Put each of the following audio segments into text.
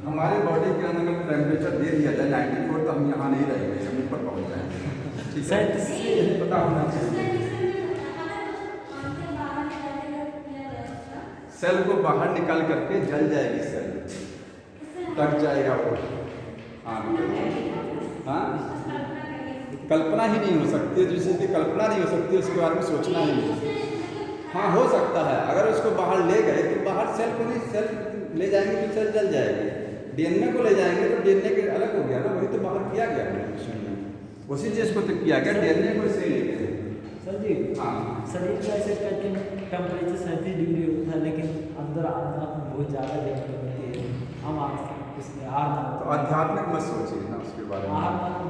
हमारे बॉडी के अंदर अगर टेम्परेचर दे दिया जाए 94 तो हम यहाँ नहीं रहेंगे, हम ऊपर पहुँच जाएंगे। ठीक है, पता होना चाहिए। सेल को बाहर निकाल करके जल जाएगी, सेल कट जाएगा वो। हाँ, कल्पना ही नहीं हो सकती, जिस चीज़ की कल्पना नहीं हो सकती उसके बारे में सोचना ही नहीं। हाँ, हो सकता है, अगर उसको बाहर ले गए तो बाहर सेल को नहीं, सेल ले जाएंगे तो सेल जल जाएगी। डीएनए को ले जाएंगे तो डीएनए के अलग हो गया ना, वही तो बाहर किया गया मिशन में, उसी चीज़ को तो किया गया, डीएनए को इसे ले गए। सर जी, हाँ, शरीर का ऐसे करके टेम्परेचर 37 डिग्री होता है, लेकिन अंदर आना बहुत ज़्यादा गर्मी होती है। हम इसमें तो आध्यात्मिक मत सोचिए ना उसके बारे में।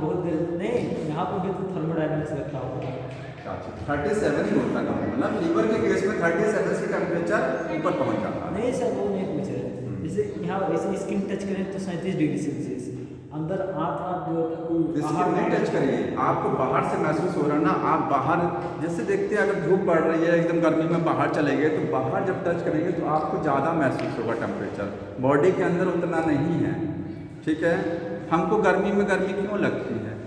बहुत गर्मी नहीं, यहाँ पर भी तो थर्मोडायनामिक्स लगता होगा। 37 ही होता है, मतलब लीवर के केस में 37 से टेम्परेचर ऊपर पहुँच जाता है। नहीं सर, वो नहीं पूछ रहे, जैसे यहाँ वैसे स्किन टच करें तो 37 डिग्री सेल्सियस, अंदर आँख जो स्किन नहीं टच करिए, आपको बाहर से महसूस हो रहा है ना, आप बाहर जैसे देखते हैं अगर धूप पड़ रही है एकदम गर्मी में बाहर चले गए तो बाहर जब टच करेंगे तो आपको ज़्यादा महसूस होगा टेम्परेचर, बॉडी के अंदर उतना नहीं है। ठीक है, हमको गर्मी में गर्मी क्यों लगती है,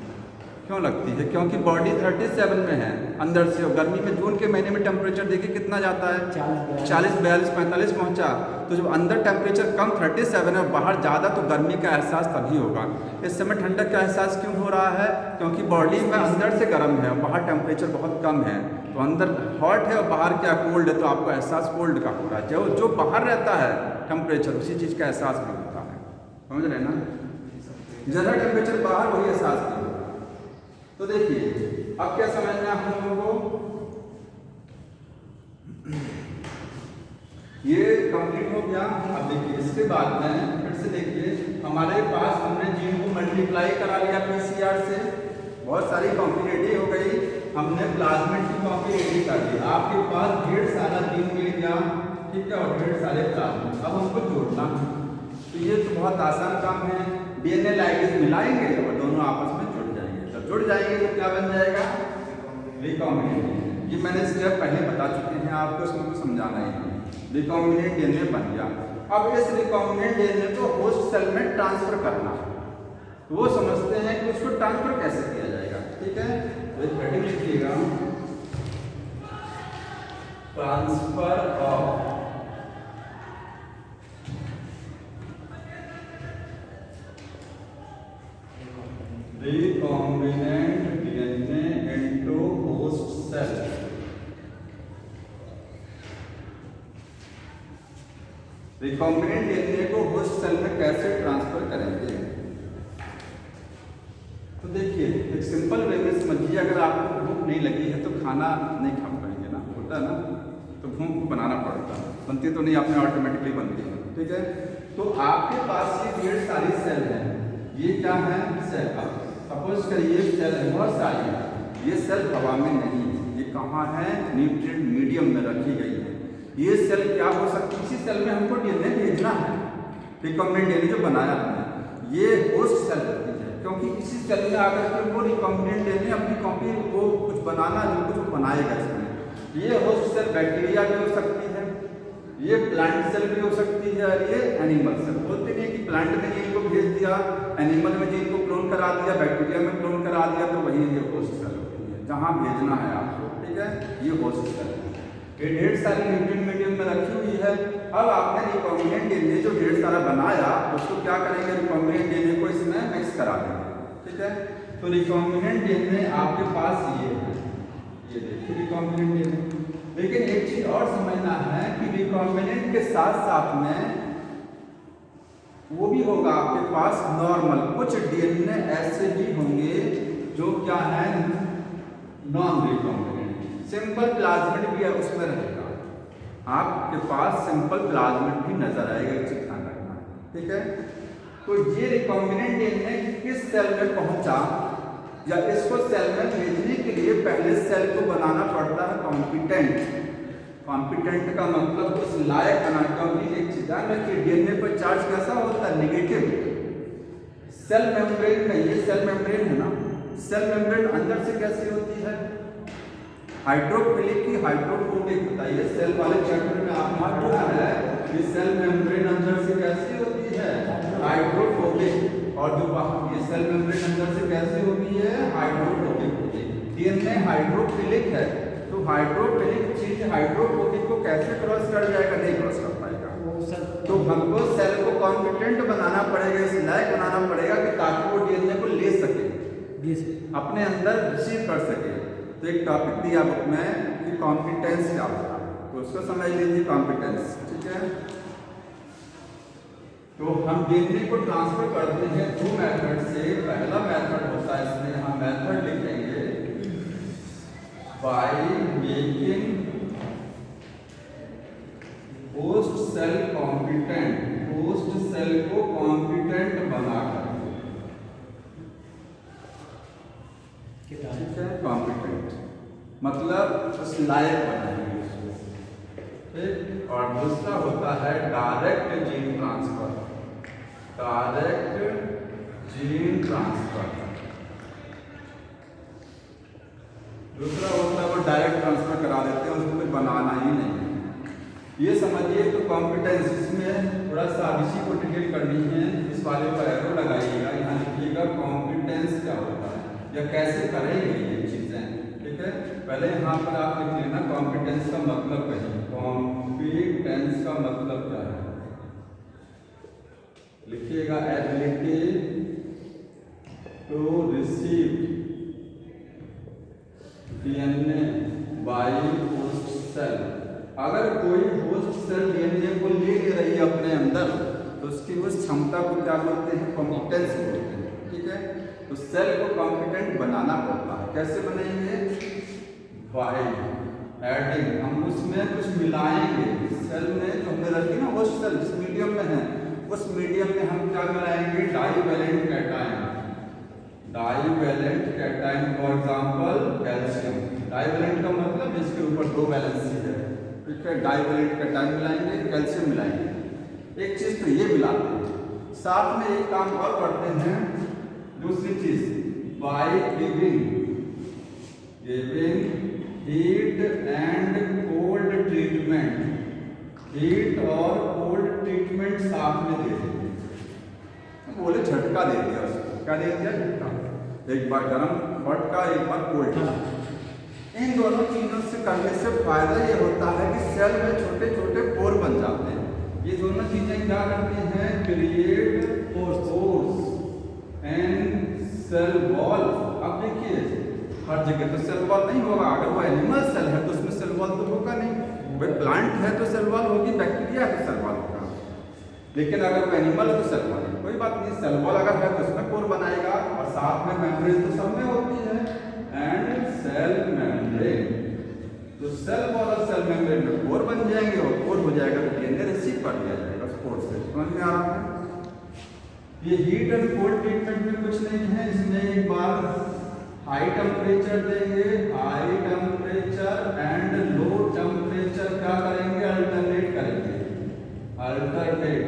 क्यों लगती है? क्योंकि बॉडी 37 में है अंदर से, और गर्मी में जून के महीने में टेम्परेचर देखिए कितना जाता है, 40, 42, 45 पहुँचा। तो जब अंदर टेम्परेचर कम 37 है, बाहर ज़्यादा, तो गर्मी का एहसास तभी होगा। इस समय ठंडक का एहसास क्यों हो रहा है? क्योंकि बॉडी में अंदर से गर्म है, बाहर टेम्परेचर बहुत कम है, तो अंदर हॉट है और बाहर क्या कोल्ड है, तो आपको एहसास कोल्ड का हो रहा है। जो बाहर रहता है टेम्परेचर, उसी चीज़ का एहसास भी होता है, समझ रहे ना? ज़्यादा टेम्परेचर बाहर, वही एहसास भी होगा। तो देखिए अब क्या समझना है हम लोगों को, ये कंप्लीट हो गया। अब देखिए इसके बाद में फिर से देखिए हमारे पास हमने जीन को मल्टीप्लाई करा लिया पीसीआर से, बहुत सारी कॉपी रेडी हो गई, हमने प्लाज्मिड की कॉपी रेडी कर ली, आपके पास ढेर सारा जीन मिल गया। ठीक है, और ढेर सारे प्लाज्मिड, अब हमको जोड़ना है, तो ये तो बहुत आसान काम है। डीएनए लाइगेज मिलाएंगे और दोनों आपस में जुड़ जाएंगे तो क्या बन जाएगा, रिकॉम्बिनेंट। ये मैंने स्टेप पहले बता चुके हैं आपको, इसमें कुछ समझाना ही नहीं। रिकॉम्बिनेंट डीएनए बन गया, अब इस रिकॉम्बिनेंट डीएनए को होस्ट सेल में ट्रांसफर करना, तो वो समझते हैं कि उसको ट्रांसफर कैसे किया जाएगा। ठीक है, तो एक हेडिंग लिखिएगा, transfer of recombinant DNA into host cell। recombinant DNA को होस्ट सेल में कैसे ट्रांसफर करेंगे? तो देखिए एक सिंपल वे में समझिए, अगर आपको भूख नहीं लगी है तो खाना नहीं खा पाएंगे ना, होता है ना, तो भूख को बनाना पड़ता है, बनती तो नहीं आपने ऑटोमेटिकली बनती है। ठीक है, तो आपके पास ये ढेर सारी सेल है, ये क्या है, सेल। सपोज करिए सेल बहुत सारी है, ये सेल हवा में नहीं है, ये कहाँ है, न्यूट्रिएंट मीडियम में रखी गई है। ये सेल क्या हो सकती है, इसी सेल में हमको डीएनए भेजना है, रिकॉम्बिनेंट डीएनए जो बनाया हमने, ये होस्ट सेल होती है, क्योंकि इसी सेल में आकर के वो रिकॉम्बिनेंट डीएनए अपनी कॉपी को कुछ बनाना, जो कुछ बनाएगा इसमें। ये होस्ट सेल बैक्टीरिया भी हो सकती है, ये प्लांट सेल भी हो सकती है, और ये एनिमल सेल। बोलते नहीं कि प्लांट में जीन को भेज दिया, एनिमल में जीन को क्लोन करा दिया, बैक्टीरिया में क्लोन करा दिया, तो वही ये होस्ट सेल होती है, जहाँ भेजना है आपको। ठीक है, ये होस्ट सेल है, ये ढेर सारी न्यूट्रिएंट मीडियम में रखी हुई है। अब आपने रिकॉम्बिनेंट डीएनए जो ढेर सारा बनाया, उसको क्या करेंगे, रिकॉम्बिनेंट डीएनए को इसमें मिक्स करा देंगे। ठीक है, तो रिकॉम्बिनेंट डीएनए आपके पास ये है, ये देखिए रिकॉम्बिनेंट डीएनए। लेकिन एक चीज और समझना है कि रिकॉम्बिनेंट के साथ साथ में वो भी होगा आपके पास नॉर्मल, कुछ डीएनए ऐसे भी होंगे जो क्या है, नॉन रिकॉम्बिनेंट, सिंपल प्लाज्मिड भी है उसमें रहेगा, आपके पास सिंपल प्लाज्मिड भी नजर आएगा, चिंता करना। ठीक है, तो ये रिकॉम्बिनेंट डीएनए किस सेल में पहुंचा, या इसको सेल में भेजने के लिए पहले सेल को बनाना पड़ता है कॉम्पिटेंट। कॉम्पिटेंट का मतलब उस लायक बनाना, क्योंकि एक चीज ध्यान रखिए, डीएनए पर चार्ज कैसा होता है, नेगेटिव। सेल मेम्ब्रेन में, ये सेल मेम्ब्रेन है ना, सेल मेम्ब्रेन अंदर से कैसी होती है, हाइड्रोफिलिक की हाइड्रोफोबिक होता है। ये सेल वाले चैप्टर में आपने पढ़ा है कि सेल मेम्ब्रेन अंदर से कैसी होती है, ये सेल मेम्ब्रेन अंदर से कैसे होगी है हाइड्रोफोबिक होगी। डीएनए हाइड्रोफिलिक है, तो हाइड्रोफिलिक चीज हाइड्रोफोबिक को कैसे क्रॉस कर जाएगा, नहीं क्रॉस कर पाएगा। तो हमको सेल को कॉम्पिटेंट बनाना पड़ेगा, इस लायक बनाना पड़ेगा कि ताकि वो डीएनए को ले सके, अपने अंदर रिसीव कर सके। तो एक टॉपिक दिया बुक में कि कॉम्पिटेंस क्या होता है, तो उसको समझ लीजिए कॉम्पिटेंस, ठीक है। तो हम डीएनए को ट्रांसफर करते हैं दो मेथड से। पहला मेथड होता है, इसमें हम मेथड लिखेंगे by making host cell competent, host cell को कॉम्पिटेंट बनाकर, ठीक है, कॉम्पिटेंट मतलब उस लायक बनाएंगे, ठीक। और दूसरा होता है direct gene transfer, direct gene transfer. दूसरा होता है वो डायरेक्ट ट्रांसफर करा देते हैं, उसको कुछ बनाना ही नहीं है। ये समझिए तो कॉम्पिटेंस, इसमें थोड़ा सा इसी को डिटेल करनी है, इस वाले पर एरो लगाइएगा, यहाँ लिखिएगा कॉम्पिटेंस क्या होता है या कैसे करेंगे ये चीजें, ठीक है। पहले यहाँ पर आप लिख लेना कॉम्पिटेंस का मतलब कहिए, कॉम्पिटेंस का मतलब क्या है, लिखिएगा ability to receive DNA by host cell. अगर कोई होस्ट सेल डीएनए को ले रही है अपने अंदर, तो उसकी उस क्षमता को क्या बोलते हैं, कॉम्पिटेंस बोलते हैं, ठीक है। तो सेल को कॉम्पिटेंट बनाना पड़ता है, कैसे बनाएंगे, बाय एडिंग, हम उसमें कुछ मिलाएंगे। सेल में जो हमने रखी ना होस्ट सेल जिस मीडियम में है, उस मीडियम में हम क्या मिलाएंगे, divalent cation, divalent cation, for example calcium. Divalent का मतलब इसके ऊपर दो वैलेंसी है, ठीक है। डाईवैलेंट कैटायन मिलाएंगे, कैल्शियम मिलाएंगे। एक चीज तो ये मिलाते हैं, साथ में एक काम और करते हैं, दूसरी चीज by giving heat and cold treatment, heat और कोल्ड ट्रीटमेंट साथ में दे देंगे, बोले झटका दे दिया उसको, क्या दे दिया, झटका, एक बार गर्म झटका, एक बार कोल्ड। इन दोनों चीजों से करने से फायदा ये होता है कि सेल में छोटे छोटे पोर बन जाते हैं। ये दोनों चीजें क्या करती हैं, create pores and cell wall. अब देखिए हर जगह तो सेल वॉल नहीं होगा, अगर वो एनिमल सेल है तो उसमें सेल वॉल तो होगा नहीं, भाई प्लांट है तो सेल वॉल होगी, बैक्टीरिया है तो सेल वॉल होगा, लेकिन अगर वो एनिमल है तो सेल वॉल है, कोई बात नहीं। सेल वॉल अगर है तो उसमें पोर बनाएगा, और साथ में मेम्ब्रेन तो सब में होती है, एंड सेल मेम्ब्रेन। तो सेल वॉल और सेल मेम्ब्रेन में पोर बन जाएंगे, और पोर हो जाएगा तो डीएनए रिसीव कर लिया जाएगा स्पोर से, समझ में आ रहा है। ये हीट एंड कोल्ड ट्रीटमेंट में कुछ नहीं है, इसमें एक बार हाई टेम्परेचर देंगे, high temperature and low temperature क्या करेंगे, अल्टरनेट करेंगे, अल्टरनेट।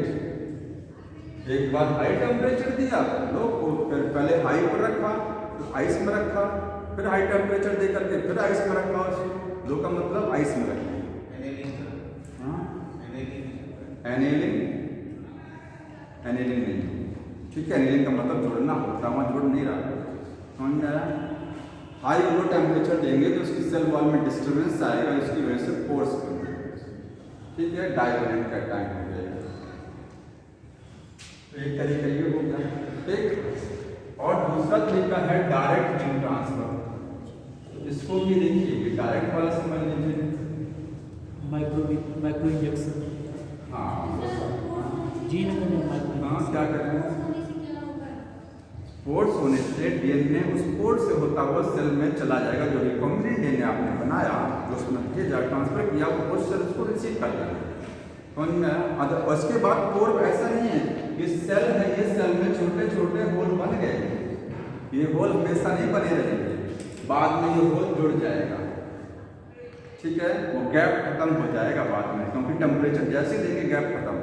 एक बार हाई टेम्परेचर दिया, लो फिर पहले हाई पर रखा, फिर आइस में रखा, फिर हाई टेम्परेचर दे करके फिर आइस में रखा, लो का मतलब आइस में रखा। एनेलिंग, एनेलिंग नहीं, ठीक है, एनेलिंग का मतलब जोड़ना होता है, वहाँ जोड़ नहीं रहा, समझ में आया। हाई लो टेम्परेचर देंगे तो उसकी सेल वॉल में डिस्टर्बेंस आएगा, इसकी वजह से पोर्स बनेंगे, ठीक है, डाईवैलेंट कैटायन हो जाएगा। तो एक तरीका ये हो गया, ठीक। और दूसरा तरीका है डायरेक्ट जीन ट्रांसफर, इसको भी देखिए, डायरेक्ट वाला समझ लीजिए, माइक्रो इंजेक्शन, हाँ जीन को माइक्रो, हाँ क्या करें, स्पोर्ट्स होने से डीएनए उस पोर्ट से होता हुआ सेल में चला जाएगा, जो रिकॉम्बिनेंट डीएनए आपने बनाया, जो उसमें भेजा ट्रांसफर किया, वो पोर्ट सेल उसको रिसीव कर लेगा, समझ में आया। उसके बाद पोर्ट ऐसा नहीं है कि सेल है, ये सेल में छोटे छोटे होल बन गए, ये होल हमेशा नहीं बने रहेंगे, बाद में ये होल जुड़ जाएगा, ठीक है, वो गैप खत्म हो जाएगा बाद में, क्योंकि टेम्परेचर जैसे देंगे गैप खत्म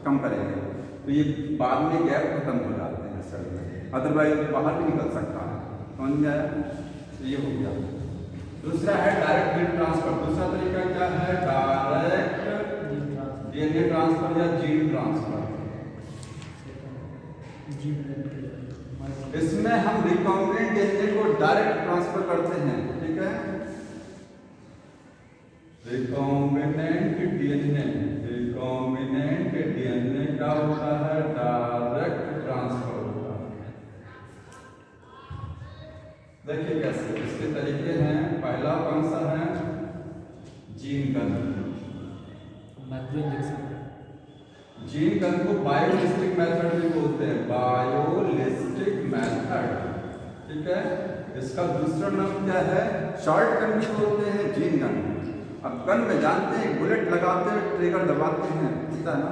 कम करेंगे, तो ये बाद में गैप खत्म हो जाते हैं सेल में, अदरवाइज बाहर भी निकल सकता है, समझ में आया। तो ये हो गया। दूसरा है डायरेक्ट जीन ट्रांसफर, दूसरा तरीका क्या है, डायरेक्ट डीएनए ट्रांसफर या जीन ट्रांसफर। जी मैंने इसमें हम रिकॉम्बिनेंट डीएनए को डायरेक्ट ट्रांसफर करते हैं, ठीक है। रिकॉम्बिनेंट डीएनए क्या होता है, डायरेक्ट ट्रांसफर होता है। देखिए कैसे इसके तरीके हैं। पहला कौन सा है, gene gun. Micro injection, gene gun को बायोलिस्टिक मेथड भी बोलते हैं, बायोलिस्टिक मेथड, ठीक है। इसका दूसरा नाम क्या है, शॉर्ट गन भी बोलते हैं, जीन गन। अब गन में जानते हैं बुलेट लगाते हैं, ट्रिगर दबाते हैं, होता है ना,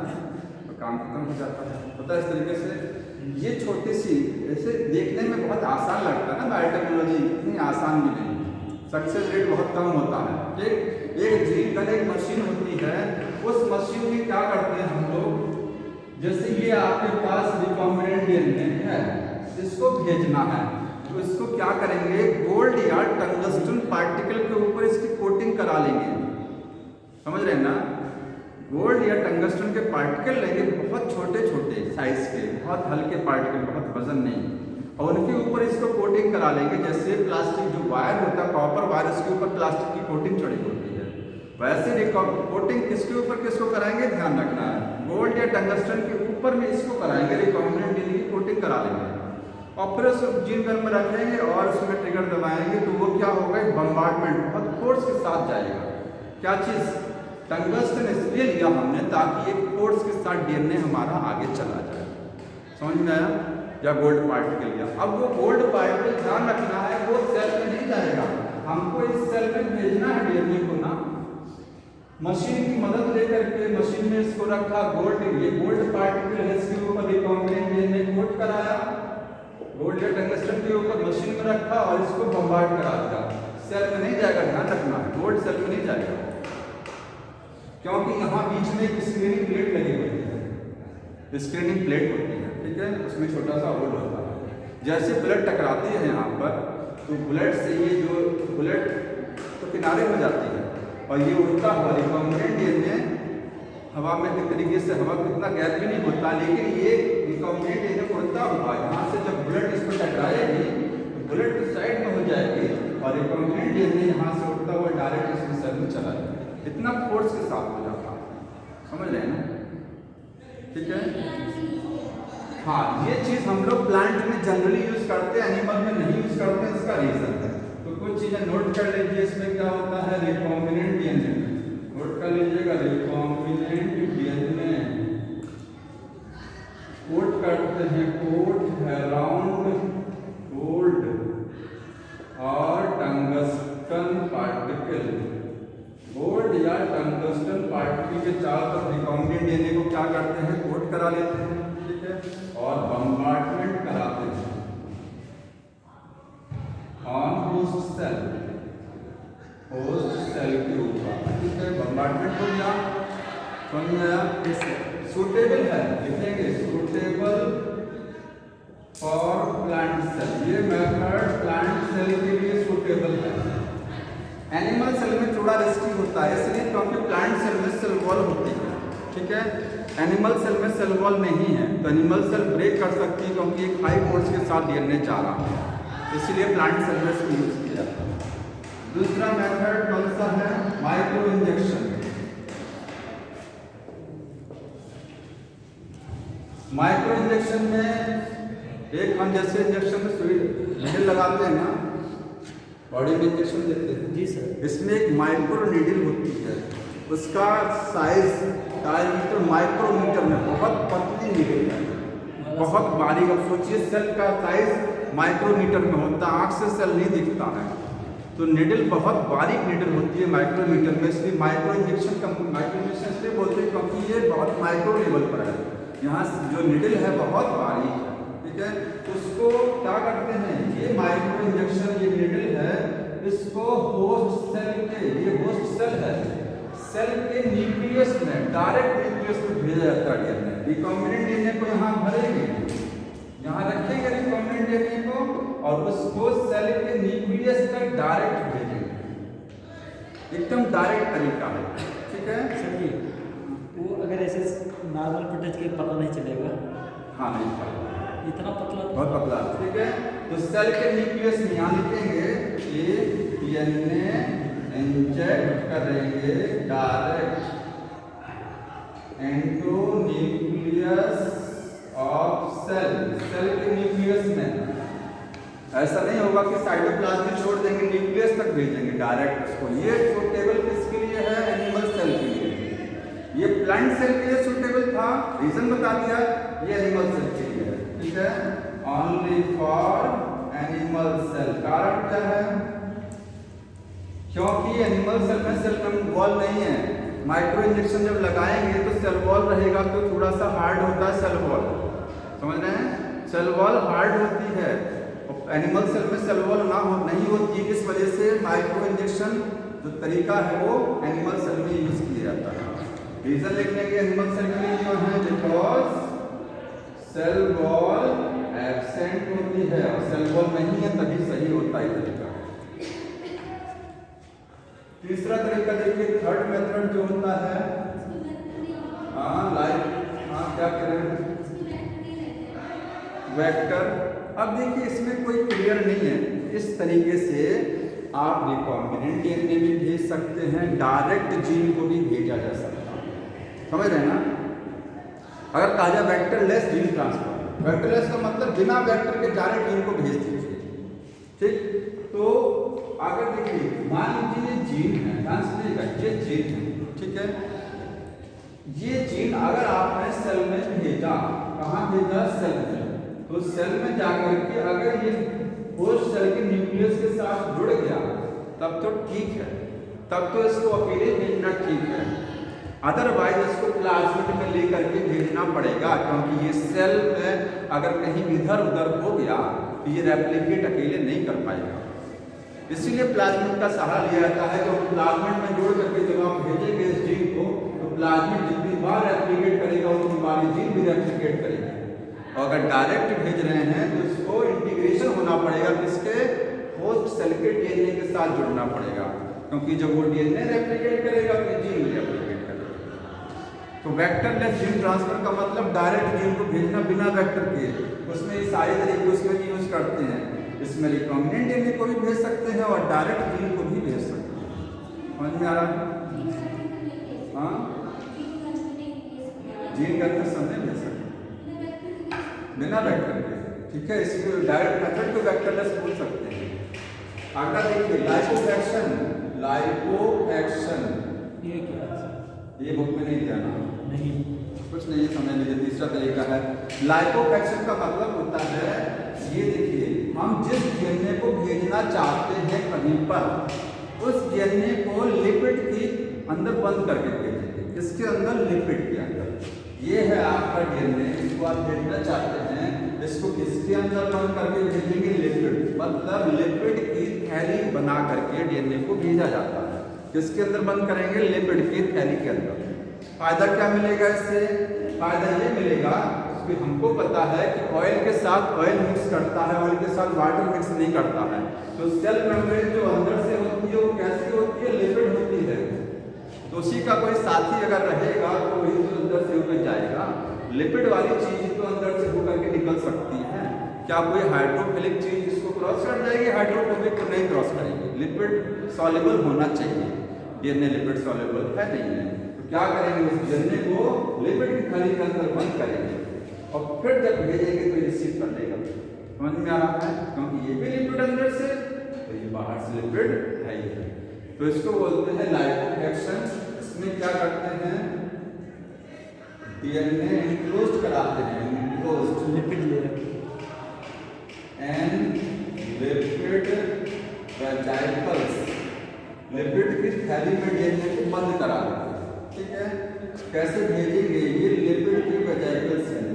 तो काम खत्म हो जाता है, होता है इस तरीके से। ये छोटी सी ऐसे देखने में बहुत आसान लगता है ना, बायोटेक्नोलॉजी इतनी आसान भी नहीं, सक्सेस रेट बहुत कम होता है, ठीक। एक जीन गन एक मशीन होती है, उस मशीन में क्या करते हैं हम लोग, जैसे ये आपके पास रिकॉम्बिनेंट डीएनए है, इसको भेजना है, तो इसको क्या करेंगे, गोल्ड या टंगस्टन पार्टिकल के ऊपर इसकी कोटिंग करा लेंगे, समझ रहे हैं ना। गोल्ड या टंगस्टन के पार्टिकल लेंगे, बहुत छोटे छोटे साइज के, बहुत हल्के पार्टिकल, बहुत वजन नहीं, और उनके ऊपर इसको कोटिंग करा लेंगे। जैसे प्लास्टिक जो वायर होता है, कॉपर वायर, उसके ऊपर प्लास्टिक की कोटिंग चढ़ी होती है, वैसे कोटिंग किसके ऊपर किसको कराएंगे, ध्यान रखना है, गोल्ड या टंगस्टन के ऊपर में इसको कराएंगे, रिकॉम्बिनेंट डीएनए की कोटिंग करा लेंगे, और फिर उस जीन गन में रखेंगे और उसमें ट्रिगर दबाएंगे, तो वो क्या होगा, बम्बार्डमेंट बहुत फोर्स के साथ जाएगा। क्या चीज़, टंगस्टन इसलिए लिया हमने ताकि एक फोर्स के साथ डीएनए हमारा आगे चला जाए, समझ में आया, या गोल्ड पार्टिकल लिया। अब वो गोल्ड पार्टिकल ध्यान रखना है, वो सेल में नहीं जाएगा, हमको इस सेल में भेजना है डीएनए को ना, मशीन की मदद लेकर के मशीन में इसको रखा, गोल्ड, ये गोल्ड पार्टिकल है, इसके ऊपर रिकॉम्बिनेंट डीएनए कोट कराया, गोल्ड या टंगस्टन के ऊपर मशीन में रखा और इसको बम्बार्ड करा दिया, सेल में नहीं जाएगा, ध्यान रखना, गोल्ड सेल में नहीं जाएगा, क्योंकि यहाँ बीच में एक स्क्रीनिंग प्लेट लगी हुई है, स्क्रीनिंग प्लेट होती है, ठीक है, उसमें छोटा सा होल होता है। जैसे बुलेट टकराती है यहाँ पर, तो बुलेट से ये जो बुलेट तो किनारे हो जाती है, और ये उड़ता हुआ रिकॉम्बिनेंट डीएनए हवा में एक तरीके से, हवा को इतना गैप भी नहीं होता, लेकिन ये रिकॉम्बिनेंट डीएनए उड़ता हुआ यहाँ से जब बुलेट इसको टकराएगी, तो बुलेट तो साइड में हो जाएगी, और रिकॉम्बिनेंट डीएनए यहाँ से उड़ता हुआ डायरेक्ट इसमें सेल में चला जाएगा, इतना फोर्स के साथ हो जाता है, समझ रहे हैं ना, ठीक है। हाँ, ये चीज़ हम लोग प्लांट में जनरली यूज करते हैं, एनिमल में नहीं यूज करते, इसका रीजन है। तो कुछ चीजें नोट कर लीजिए, इसमें क्या होता है, रिकॉम्बिनेंट डीएनए नोट कर लीजिएगा, रिकॉम्बिनेंट डीएनए कोट करते हैं, कोट अराउंड गोल्ड और टंगस्टन पार्टिकल, गोल्ड या टंगस्टन पार्टिकल के चारों तरफ रिकॉम्बिनेंट डीएनए को क्या करते हैं, कोट करा लेते हैं, ठीक है, और बम्बार्डमेंट कराते हैं ऑन होस्ट सेल के ऊपर, ठीक है, बम्बार्डमेंट हो गया, समझ में आया। सूटेबल है, लिखेंगे सूटेबल फॉर प्लांट सेल, ये मेथड प्लांट सेल के लिए सूटेबल है। एनिमल सेल में थोड़ा रिस्की होता है, इसलिए क्योंकि प्लांट सेल में सेल वॉल होती है, ठीक है, एनिमल सेल में सेल वॉल नहीं है, तो एनिमल सेल ब्रेक कर सकती है, क्योंकि एक हाई फोर्स के साथ डीएनए जा रहा है, इसलिए प्लांट सेल में इसको यूज किया जाता है। दूसरा मेथड कौन सा है, माइक्रो इंजेक्शन। माइक्रो इंजेक्शन में एक हम जैसे इंजेक्शन में सुई नीडल लगाते हैं ना, बॉडी में इंजेक्शन देते हैं, जी सर, इसमें एक माइक्रो नीडल होती है, उसका साइज डायमीटर माइक्रोमीटर में, बहुत पतली नीडल है, बहुत बारीक। अब सोचिए सेल का साइज माइक्रोमीटर में होता है, आँख से सेल नहीं दिखता है, तो नीडल बहुत बारीक नीडल होती है माइक्रोमीटर में, इसलिए माइक्रो इंजेक्शन का माइक्रो इंजेक्शन इसलिए बोलते हैं क्योंकि ये बहुत माइक्रो लेवल पर है, यहाँ जो नीडल है बहुत बारीक है, ठीक है। उसको क्या करते हैं, ये माइक्रो इंजेक्शन, ये नीडल है, इसको होस्ट सेल के, ये होस्ट सेल है, सेल के न्यूक्लियस में, डायरेक्ट न्यूक्लियस में भेजा जाता है डीएनए। रिकॉम्बिनेंट डीएनए को यहाँ भरेंगे, यहाँ रखेंगे रिकॉम्बिनेंट डीएनए को, और उसको सेल के न्यूक्लियस तक डायरेक्ट भेजेंगे, एकदम डायरेक्ट तरीका है, ठीक है। सर जी, वो अगर ऐसे नॉर्मल पे टच के पता नहीं चलेगा? हाँ, नहीं पता, इतना पतला तो बहुत पतला, ठीक है। तो सेल के न्यूक्लियस में यहाँ लिखेंगे कि डीएनए इंजेक्ट करेंगे direct into nucleus of cell, cell के न्यूक्लियस में। ऐसा नहीं होगा कि साइटोप्लाज्म में छोड़ देंगे, न्यूक्लियस तक भेजेंगे डायरेक्ट उसको। ये सुटेबल किसके लिए है? एनिमल सेल के लिए। ये प्लांट सेल के लिए सुटेबल था, रीजन बता दिया, ये एनिमल सेल के लिए है, ठीक है। Only for animal cell. कारण क्या है? क्योंकि एनिमल सेल में सेल वॉल नहीं है। माइक्रो इंजेक्शन जब लगाएंगे तो सेल वॉल रहेगा तो थोड़ा सा हार्ड होता है सेल वॉल, समझ रहे हैं? सेल वॉल हार्ड होती है, एनिमल सेल में सेल वॉल नहीं होती है। किस वजह से? माइक्रो इंजेक्शन जो तरीका है वो एनिमल सेल में यूज किया जाता है। रीजन लिखने के एनिमल सेल के लिए जो है, बिकॉज सेल वॉल एब्सेंट होती है और सेल वॉल नहीं है तभी सही होता है तरीका। तीसरा तरीका देखिए, थर्ड मेथड जो होता है, क्या करें? वेक्टर। अब देखिए इसमें कोई क्लियर नहीं है, इस तरीके से आप रिकॉम्बिनेंट डीएनए भी भेज सकते हैं, डायरेक्ट जीन को भी भेजा जा सकता है, समझ रहे हैं ना? अगर कहा जाए वेक्टरलेस जीन ट्रांसफर, वेक्टरलेस का मतलब बिना वेक्टर के डायरेक्ट जीन को भेज दीजिए, ठीक। तो आगे देखिए, मान लीजिए ये जीन है, ध्यान से देखिएगा, ये जीन है, ठीक है। ये जीन अगर आपने सेल में भेजा, कहाँ भेजा? सेल में। तो सेल में जाकर के अगर ये होस्ट सेल के न्यूक्लियस के साथ जुड़ गया तब तो ठीक है, तब तो इसको अकेले भेजना ठीक है। अदरवाइज इसको प्लाज्मिड में लेकर के भेजना पड़ेगा, क्योंकि ये सेल में अगर कहीं इधर उधर हो गया तो ये रेप्लिकेट अकेले नहीं कर पाएगा। इसीलिए प्लाज्मिड का सहारा लिया जाता है। तो प्लाज्मिड में जोड़ करके जब आप भेजेंगे इस जीन को, तो प्लाज्मिड जितनी बार रेप्लिकेट करेगा उतनी बार जीन भी रेप्लिकेट करेगा। और अगर डायरेक्ट भेज रहे हैं तो इसको इंटीग्रेशन होना पड़ेगा, किसके? होस्ट सेल के डीएनए के साथ जुड़ना पड़ेगा, क्योंकि जब वो डीएनए रेप्लिकेट करेगा तो जीन भी रेप्लिकेट करेगा। तो वेक्टरलेस जीन ट्रांसफर का मतलब डायरेक्ट जीन को भेजना बिना वेक्टर के। उसमें ये सारे तरीके उसमें भी यूज करते हैं। इसमें रिकॉम्बिनेंट डीएनए को भी भेज सकते हैं और डायरेक्ट जीन को भी भेज सकते हैं। समझ में आ रहा है? हाँ, जीन करके समझे भेज सकते बिना वेक्टर के, ठीक है। इसलिए डायरेक्ट मेथड को वेक्टरलेस बोल सकते हैं। अगला देखिए, लाइपोएक्शन। लाइपोएक्शन ये क्या है? ये बुक में नहीं दिया ना? नहीं, कुछ नहीं, समझ लीजिए। तीसरा तरीका है लाइपोएक्शन का मतलब होता है, ये देखिए, हम जिस डीएनए को भेजना चाहते हैं कहीं पर, उस डीएनए को लिपिड के अंदर बंद करके भेजेंगे। किसके अंदर? लिपिड के अंदर। ये है आपका डीएनए, इसको आप भेजना चाहते हैं, इसको किसके अंदर बंद करके भेजेंगे? लिपिड। मतलब लिपिड की थैली बना करके डीएनए को भेजा जाता है। किसके अंदर बंद करेंगे? लिपिड की थैली के अंदर। फायदा क्या मिलेगा इससे? फायदा ये मिलेगा कि हमको पता है कि ऑयल के साथ ऑयल मिक्स करता है, ऑयल के साथ वाटर मिक्स नहीं करता है। तो सेल मेम्ब्रेन जो अंदर से होती है वो कैसी होती है? लिपिड होती है। तो उसी का कोई साथी अगर रहेगा तो वही तो अंदर से होकर जाएगा। लिपिड वाली चीज तो अंदर से होकर के निकल सकती है। क्या कोई हाइड्रोफिलिक चीज इसको क्रॉस कर जाएगी? हाइड्रोफोबिक को नहीं क्रॉस करेगी। लिपिड सॉल्युबल होना चाहिए, डीएनए लिपिड सॉल्युबल है नहीं है। तो क्या करेंगे? उस डीएनए को लिपिड की थैली के अंदर बंद करेंगे और फिर जब भेजेंगे तो रिसीव कर लेगा। समझ में आ रहा है? क्योंकि ये भी लिपिड अंदर से, तो ये बाहर से लिपिड है ही है। तो इसको बोलते हैं लाइपोएक्शन। इसमें क्या करते हैं? डीएनए इनक्लोज कराते हैं, इनक्लोज लिपिड ले रखे एंड लिपिड वेसिकल्स, लिपिड की थैली में डीएनए को बंद करा देते हैं, ठीक है। कैसे भेजेंगे? ये लिपिड की वेसिकल्स हैं,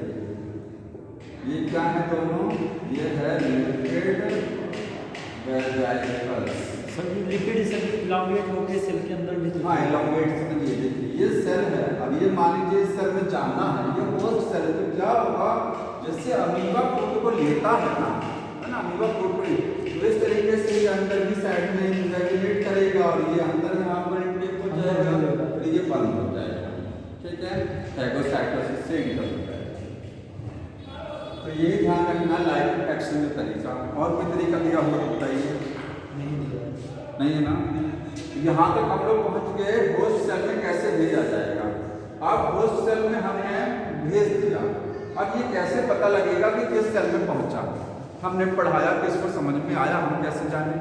ये क्या है दोनों? ये है लिपिड वेसिकल्स। सभी लिपिड सभी इलांगेट होकर सेल के अंदर भी। हाँ, इलांगेट समझिए। देखिए ये सेल है, अब ये मान लीजिए इस सेल में जाना है, ये होस्ट सेल है। तो क्या होगा? जैसे अमीबा कोट को लेता है ना, है ना, अमीबा कोट को, तो इस तरीके से ये अंदर की साइड में रेगुलेट करेगा और ये अंदर यहाँ पर इनटेक हो जाएगा, तो ये बंद हो जाएगा, ठीक है। फैगोसाइटोसिस से इंटर हो जाएगा। तो ये ध्यान रखना लाइफ एक्शन का तरीका। और कोई तरीका दिया होगा तो बताइए। नहीं दिया। नहीं है ना। यहाँ तक हम लोग पहुँच गए होस्ट सेल में कैसे भेजा जाएगा। अब होस्ट सेल में हमने भेज दिया, अब ये कैसे पता लगेगा कि किस सेल में पहुँचा। हमने पढ़ाया कि इसको समझ में आया, हम कैसे जाने,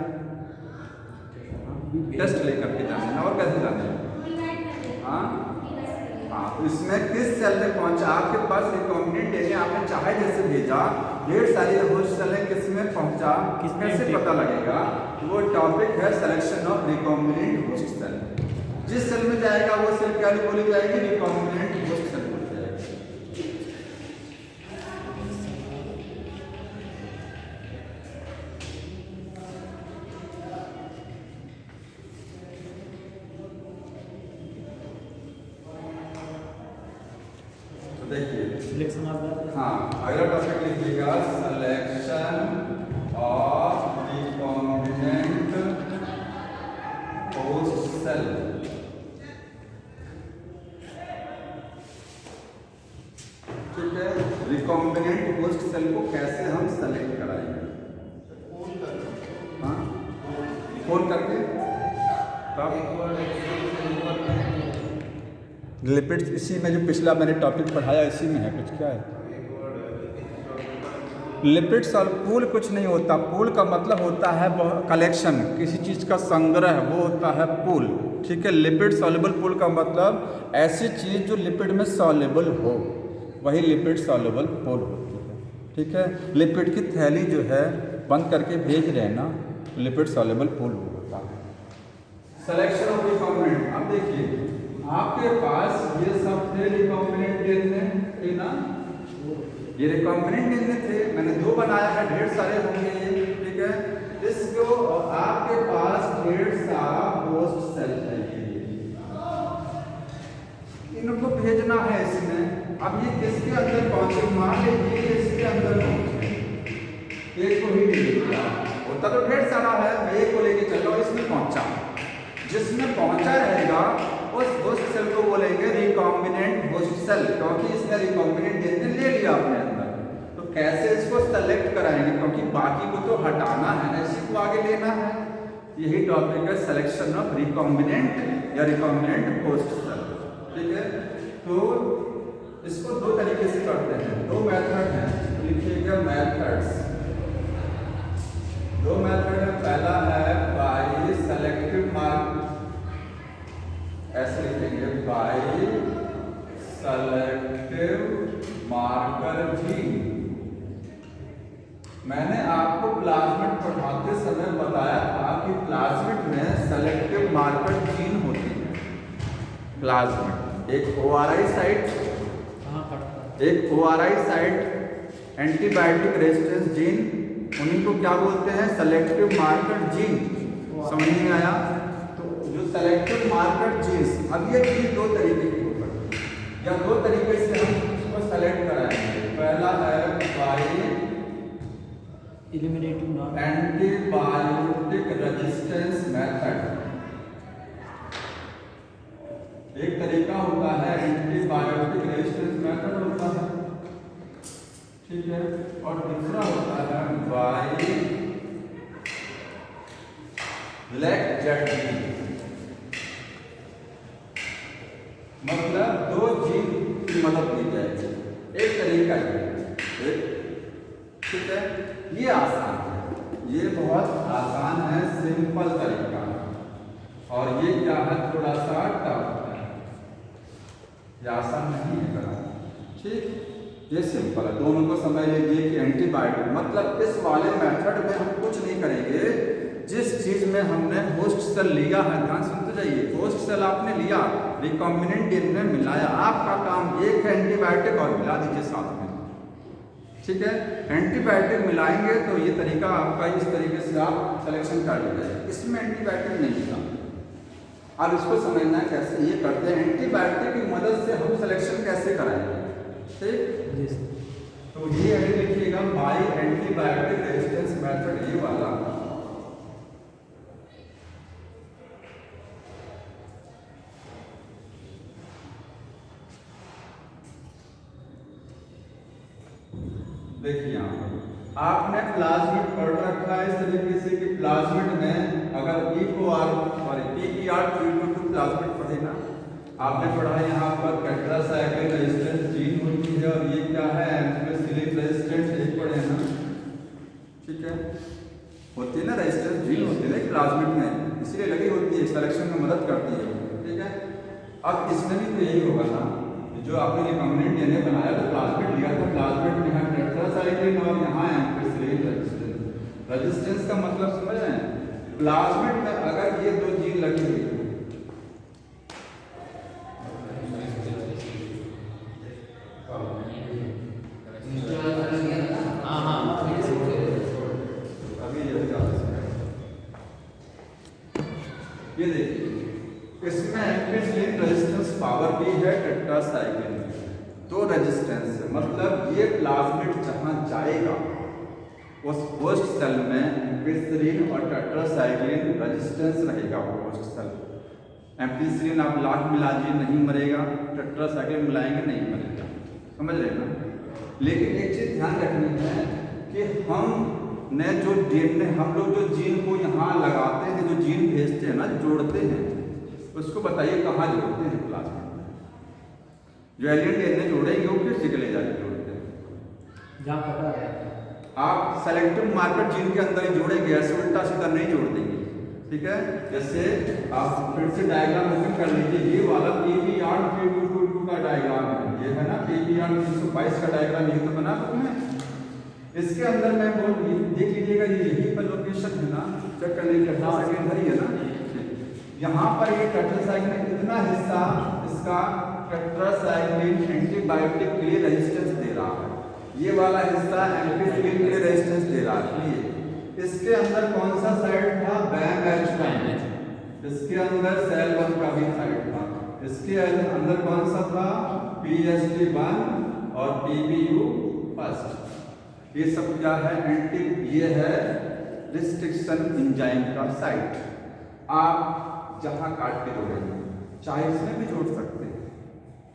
टेस्ट लेकर के जाने और कैसे जाने। हाँ हाँ, तो इसमें किस सेल में पहुंचा, आपके पास रिकॉम्बिनेंट डीएनए आपने चाहे जैसे भेजा, ढेर सारी होस्ट सेल है, किस में पहुंचा कैसे पता लगेगा। वो टॉपिक है selection of recombinant host cell. जिस सेल में जाएगा वो सेल क्या बोली जाएगी, रिकॉम्बिनेंट होस्ट सेल बोली जाएगी। देखिए सिलेक्शन ऑफ द, हाँ, अगला टॉपिक लिखिएगा selection of recombinant host cell. ठीक है, रिकॉम्बिनेंट होस्ट सेल को कैसे हम सेलेक्ट कराएंगे। हाँ, फोन करके लिपिड्स, इसी में जो पिछला मैंने टॉपिक पढ़ाया इसी में है कुछ, क्या है लिपिड्स। और पूल कुछ नहीं होता, पूल का मतलब होता है कलेक्शन, किसी चीज़ का संग्रह, वो होता है पूल। ठीक है, लिपिड सॉल्युबल पूल का मतलब ऐसी चीज़ जो लिपिड में सॉल्युबल हो, वही लिपिड सॉल्युबल पूल होती है। ठीक है, लिपिड की थैली जो है बंद करके भेज रहे हैं ना, लिपिड सॉल्युबल पूल होता है। सिलेक्शन ऑफ रिकॉम्बिनेंट, अब देखिए आपके पास ये सब थे रिकॉम्बिनेंट डीएनए ना, ये रिकॉम्बिनेंट डीएनए थे, मैंने 2 बनाया है, ढेर सारे होंगे ये। ठीक है, इसको आपके पास ढेर सारा होस्ट सेल है, इनको भेजना है इसमें। अब ये किसके अंदर पहुंचे, मान लीजिए इसके अंदर पहुंचे, एक को ही ले लिया, होता तो ढेर सारा है, मैं एक को लेके चल रहा हूं, इसमें पहुंचा। जिसमें पहुंचा रहेगा उस होस्ट सेल को बोलेंगे रिकॉम्बिनेंट होस्ट सेल, क्योंकि इसने रिकॉम्बिनेंट डीएनए ले लिया अपने अंदर। तो कैसे इसको सेलेक्ट कराएंगे, क्योंकि बाकी को तो हटाना है ना, इसी को आगे लेना है। यही टॉपिक है सिलेक्शन ऑफ रिकॉम्बिनेंट या रिकॉम्बिनेंट होस्ट सेल। ठीक है, तो इसको 2 तरीके से करते हैं, 2 मेथड हैं, लिखिएगा मेथड्स। 2 मेथड है, पहला है बाय सेलेक्टिव मार्क, ऐसे लिखेंगे बाय सेलेक्टिव मार्कर जीन। मैंने आपको प्लाज्मिड पढ़ाते समय बताया था कि प्लाज्मिड में सेलेक्टिव मार्कर जीन होती है। प्लाज्मिड एक ORI साइट, एक ORI site antibiotic resistance gene, उन्हीं को क्या बोलते हैं, सेलेक्टिव मार्कर जीन। समझ में आया। तो जो सेलेक्टिव मार्कर जीन्स, अब ये चीज 2 तरीके की हो सकती है, या 2 तरीके से हम इसको सेलेक्ट कराएंगे। पहला है bye eliminating antibiotic resistance method. एक तरीका होता है एंटीबायोटिक रेजिस्टेंस मेथड होता है, ठीक है, और दूसरा होता है बाय ब्लैक जेट जीन। मतलब 2 जीन की मदद ली जाएगी, एक तरीका है, ठीक है। ये आसान है, ये बहुत आसान है, सिंपल तरीका है, और ये क्या है, थोड़ा सा टफ है, ये आसान नहीं है करना। ठीक, ये सिंपल है, दोनों को समझ लीजिए कि एंटीबायोटिक मतलब इस वाले मेथड में हम कुछ नहीं करेंगे। जिस चीज में हमने होस्ट सेल लिया है, ध्यान सुनते जाइए, होस्ट सेल आपने लिया, रिकॉम्बिनेंट डीएनए मिलाया, आपका काम एक है एंटीबायोटिक और मिला दीजिए साथ में, ठीक है। एंटीबायोटिक मिलाएंगे तो ये तरीका आपका इस तरीके से आप सिलेक्शन कर लीजिए, इसमें एंटीबायोटिक नहीं मिला। अब इसको समझना है कैसे ये करते हैं, एंटीबायोटिक की मदद से हम सिलेक्शन कैसे कराएंगे, ठीक। तो ये लिखिएगा बाय एंटीबायोटिक रेजिस्टेंस मेथड, ये वाला। देखिए यहाँ पर आपने प्लाज्मिड पढ़ रखा है इस तरीके से कि प्लाज्मिड में अगर PPR 322 प्लाज्मिड पढ़े ना, आपने पढ़ा यहाँ पर टेट्रासाइक्लिन रेजिस्टेंस जीन होती है और ये क्या है एम्फिसिलिन रेजिस्टेंस एक पढ़े ना, ठीक है, होती है ना रेजिस्टेंस जीन होती है ना प्लाज्मिड में, इसलिए लगी होती है, सिलेक्शन में मदद करती है, ठीक है। अब इसमें भी तो यही होगा ना, जो आपने रिकॉम्बिनेंट डीएनए बनाया तो प्लाज्मिड लिया था, प्लाज्मिड में यहाँ टेट्रासाइक्लिन और यहाँ एम्फिसिलिन रेजिस्टेंस। रेजिस्टेंस का मतलब समझ रहे हैं, प्लाज्मिड में अगर ये दो जीन लगी हुई ये देखिए इसमें एम्फिसिलिन रेजिस्टेंस पावर भी है टेट्रासाइक्लिन में, तो रेजिस्टेंस है मतलब ये प्लाज्मिड जहां जाएगा उस होस्ट सेल में एम्फिसिलिन और टेट्रासाइक्लिन रेजिस्टेंस रहेगा। वो होस्ट सेल एम्फिसिलिन आप लाख मिला दीजिए नहीं मरेगा, टेट्रासाइक्लिन मिलाएंगे नहीं मरेगा, समझ रहे ना। लेकिन एक चीज ध्यान रखनी है कि हमने जो डीएनए हम लोग जो जीन को यहाँ लगाते हैं, जो जीन भेजते हैं ना, जोड़ते हैं, उसको बताइए कहाँ जोड़ते हैं प्लाज्मिड में। जो एलियन डीएनए जोड़ेंगे वो किस जगह ले जाके जोड़ते हैं, जहाँ पता है आप सेलेक्टिव मार्कर जीन के अंदर ही जोड़ेंगे, ऐसे उल्टा सीधा नहीं जोड़ देंगे, ठीक है। जैसे आप फिर से डायग्राम ओपन कर लीजिए, ये वाला PPR 322 का डायग्राम है, ये है ना PPR 322 का डायग्राम, ये तो बना तुमने। इसके अंदर मैं बोल देख लीजिएगा, ये यही पर लोकेशन है ना, चेक कर लीजिए टेट्रासाइक्लिन भरी है ना, यहाँ पर ये टेट्रासाइक्लिन इतना हिस्सा इसका टेट्रासाइक्लिन एंटीबायोटिक के लिए रेजिस्टेंस दे रहा है, ये वाला हिस्सा एम्फिसिलिन के लिए रेजिस्टेंस दे रहा है। इसके अंदर कौन सा साइड था, BAM-H1, इसके अंदर सेल 1 का भी साइड था, इसके अंदर कौन सा था, PST1 और PBU फर्स्ट। ये सब क्या है, ये है रिस्ट्रिक्शन एंजाइम का साइट। आप जहां काट के जोड़ेंगे, चाहे इसमें भी जोड़ सकते हैं,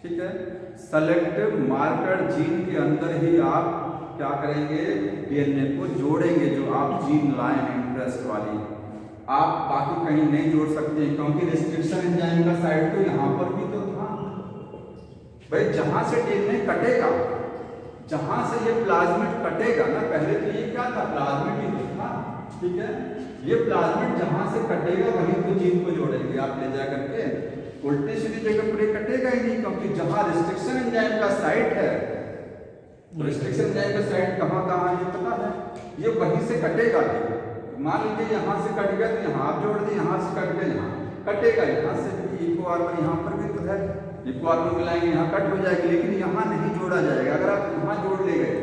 ठीक है। सेलेक्टिव मार्कर जीन के अंदर ही आप क्या करेंगे, डीएनए को जोड़ेंगे, जो आप जीन लाए हैं इंटरेस्ट वाली, आप बाकी कहीं नहीं जोड़ सकते, क्योंकि रिस्ट्रिक्शन एंजाइम का साइट तो यहाँ पर भी तो था भाई। जहां से डीएनए कटेगा, जहां से ये प्लाज्मिड कटेगा ना, पहले तो ये क्या था, प्लाज्मिड ही था, ठीक है। ये प्लाज्मिड जहां से कटेगा वहीं तो जीन को जोड़ेंगे आप ले जा करके, उल्टी सीधी जगह पर कटेगा ही नहीं, क्योंकि जहां रिस्ट्रिक्शन एंजाइम का साइट है, रिस्ट्रिक्शन एंजाइम का साइट कहाँ कहाँ ये पता है, ये वहीं से कटेगा। मान लीजिए यहाँ से कट गया तो यहाँ आप जोड़ दिए, यहाँ से कट गया यहाँ कटेगा, यहाँ से भी इको आर्गन यहाँ पर भी तो है, इको आर्गन मिलाएंगे यहाँ कट हो जाएगी, लेकिन यहाँ नहीं जोड़ा जाएगा। अगर आप यहाँ जोड़ ले गए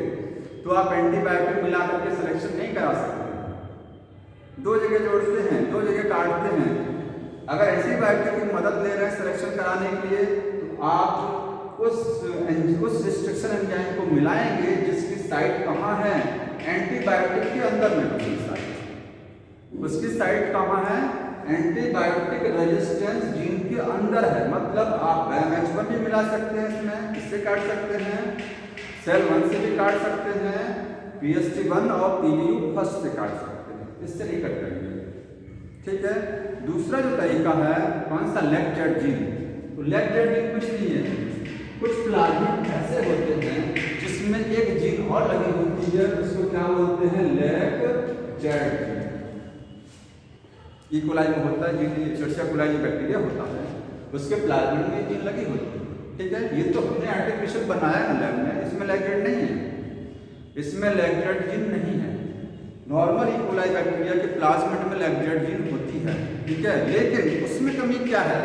तो आप एंटीबायोटिक मिला करके सिलेक्शन नहीं करा सकते, दो जगह जोड़ते हैं, दो जगह काटते हैं। अगर एंटीबायोटिक की मदद ले रहे हैं सिलेक्शन कराने के लिए, तो आप उस रिस्ट्रिक्शन एंजाइम को मिलाएंगे जिसकी साइट कहाँ है, एंटीबायोटिक के अंदर में होगी साइट, उसकी साइट कहाँ है, एंटीबायोटिक रेजिस्टेंस जीन के अंदर है। मतलब आप BAM-H1 भी मिला सकते हैं इसमें, इससे काट सकते हैं, सेल 1 से भी काट सकते हैं, PST1 और PBU फर्स्ट से काट सकते हैं, इससे नहीं कट करेंगे, ठीक है। दूसरा जो तरीका है कौन सा, लेग-जेड जीन। तो लेग-जेड जीन कुछ नहीं है, कुछ प्लाज्मिड ऐसे होते हैं जिसमें एक जीन और लगी होती है, उसको क्या बोलते हैं, लेग-जेड जीन। इकोलाई में होता है जीन, एशेरिया कोलाई जो बैक्टीरिया होता है उसके प्लाज्मिड में जीन लगी होती है, ठीक है। ये तो हमने आर्टिफिशियल बनाया है लैब में, इसमें लेग-जेड नहीं है, इसमें लेग-जेड जीन नहीं है। नॉर्मल इकोलाई बैक्टीरिया के प्लाज्मिड में लेग-जेड जीन होती है, ठीक है। लेकिन उसमें कमी क्या है,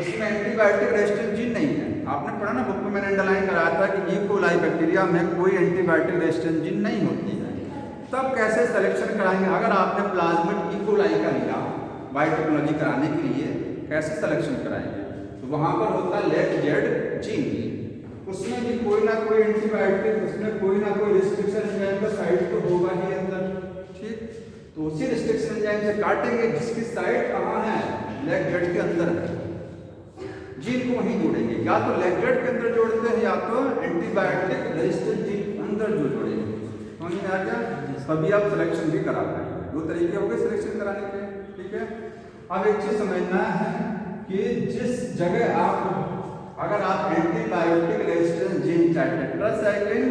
उसमें एंटीबायोटिक रेजिस्टेंस जीन नहीं है। आपने पढ़ा ना बुक में, मैंने अंडरलाइन कराया था कि इकोलाई बैक्टीरिया में कोई एंटीबायोटिक रेजिस्टेंस जीन नहीं होती है। तब कैसे सिलेक्शन कराएंगे, अगर आपने प्लाज्मिड इकोलाई का लिया बायोटेक्नोलॉजी कराने के लिए, कैसे सिलेक्शन कराएंगे, तो वहां पर होता है लेग-जेड जीन, उसमें भी कोई ना कोई एंटीबायोटिक, उसमें कोई ना कोई रिस्ट्रिक्शन एंजाइम का साइट तो होगा ही अंदर, ठीक। तो उसी रिस्ट्रिक्शन एंजाइम से काटेंगे जिसकी साइट कहाँ है, लेग-जेड के अंदर है, जीन को वहीं जोड़ेंगे, या तो लेग-जेड के अंदर जोड़ते हैं या तो एंटीबायोटिक रेजिस्टेंस जीन अंदर जो जोड़ेंगे। समझ में आ गया? तभी आप सिलेक्शन भी करा पाएंगे। 2 तरीके हो गए सिलेक्शन कराने के, ठीक है। अब एक चीज समझना है कि जिस जगह आप अगर आप एंटीबायोटिक रेजिस्टेंस जीन चाहे टेट्रासाइक्लिन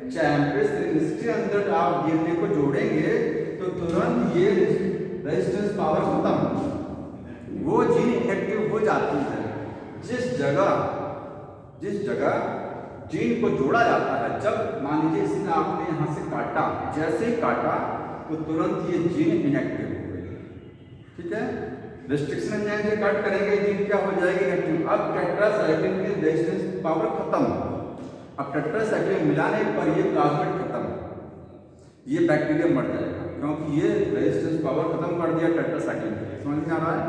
चाहे एम्पिसिलिन के अंदर आप डीएनए को जोड़ेंगे तो तुरंत ये रेजिस्टेंस पावर खत्म, वो जीन इनएक्टिव हो जाती है। जिस जगह जीन को जोड़ा जाता है, जब मान लीजिए इसने आपने यहाँ से काटा, जैसे ही काटा तो तुरंत ये जीन इनएक्टिव हो गई, ठीक है। रेस्ट्रिक्शन एंजाइम कट करेंगे, जीन क्या हो जाएगी? इनएक्टिव। अब टेट्रासाइक्लिन की रेजिस्टेंस पावर खत्म, अब टेट्रासाइक्लिन मिलाने पर ये प्लाज्मिड खत्म, ये बैक्टीरिया मर जाएगा क्योंकि ये रेजिस्टेंस पावर खत्म कर दिया टेट्रासाइक्लिन की। समझ में आ रहा है?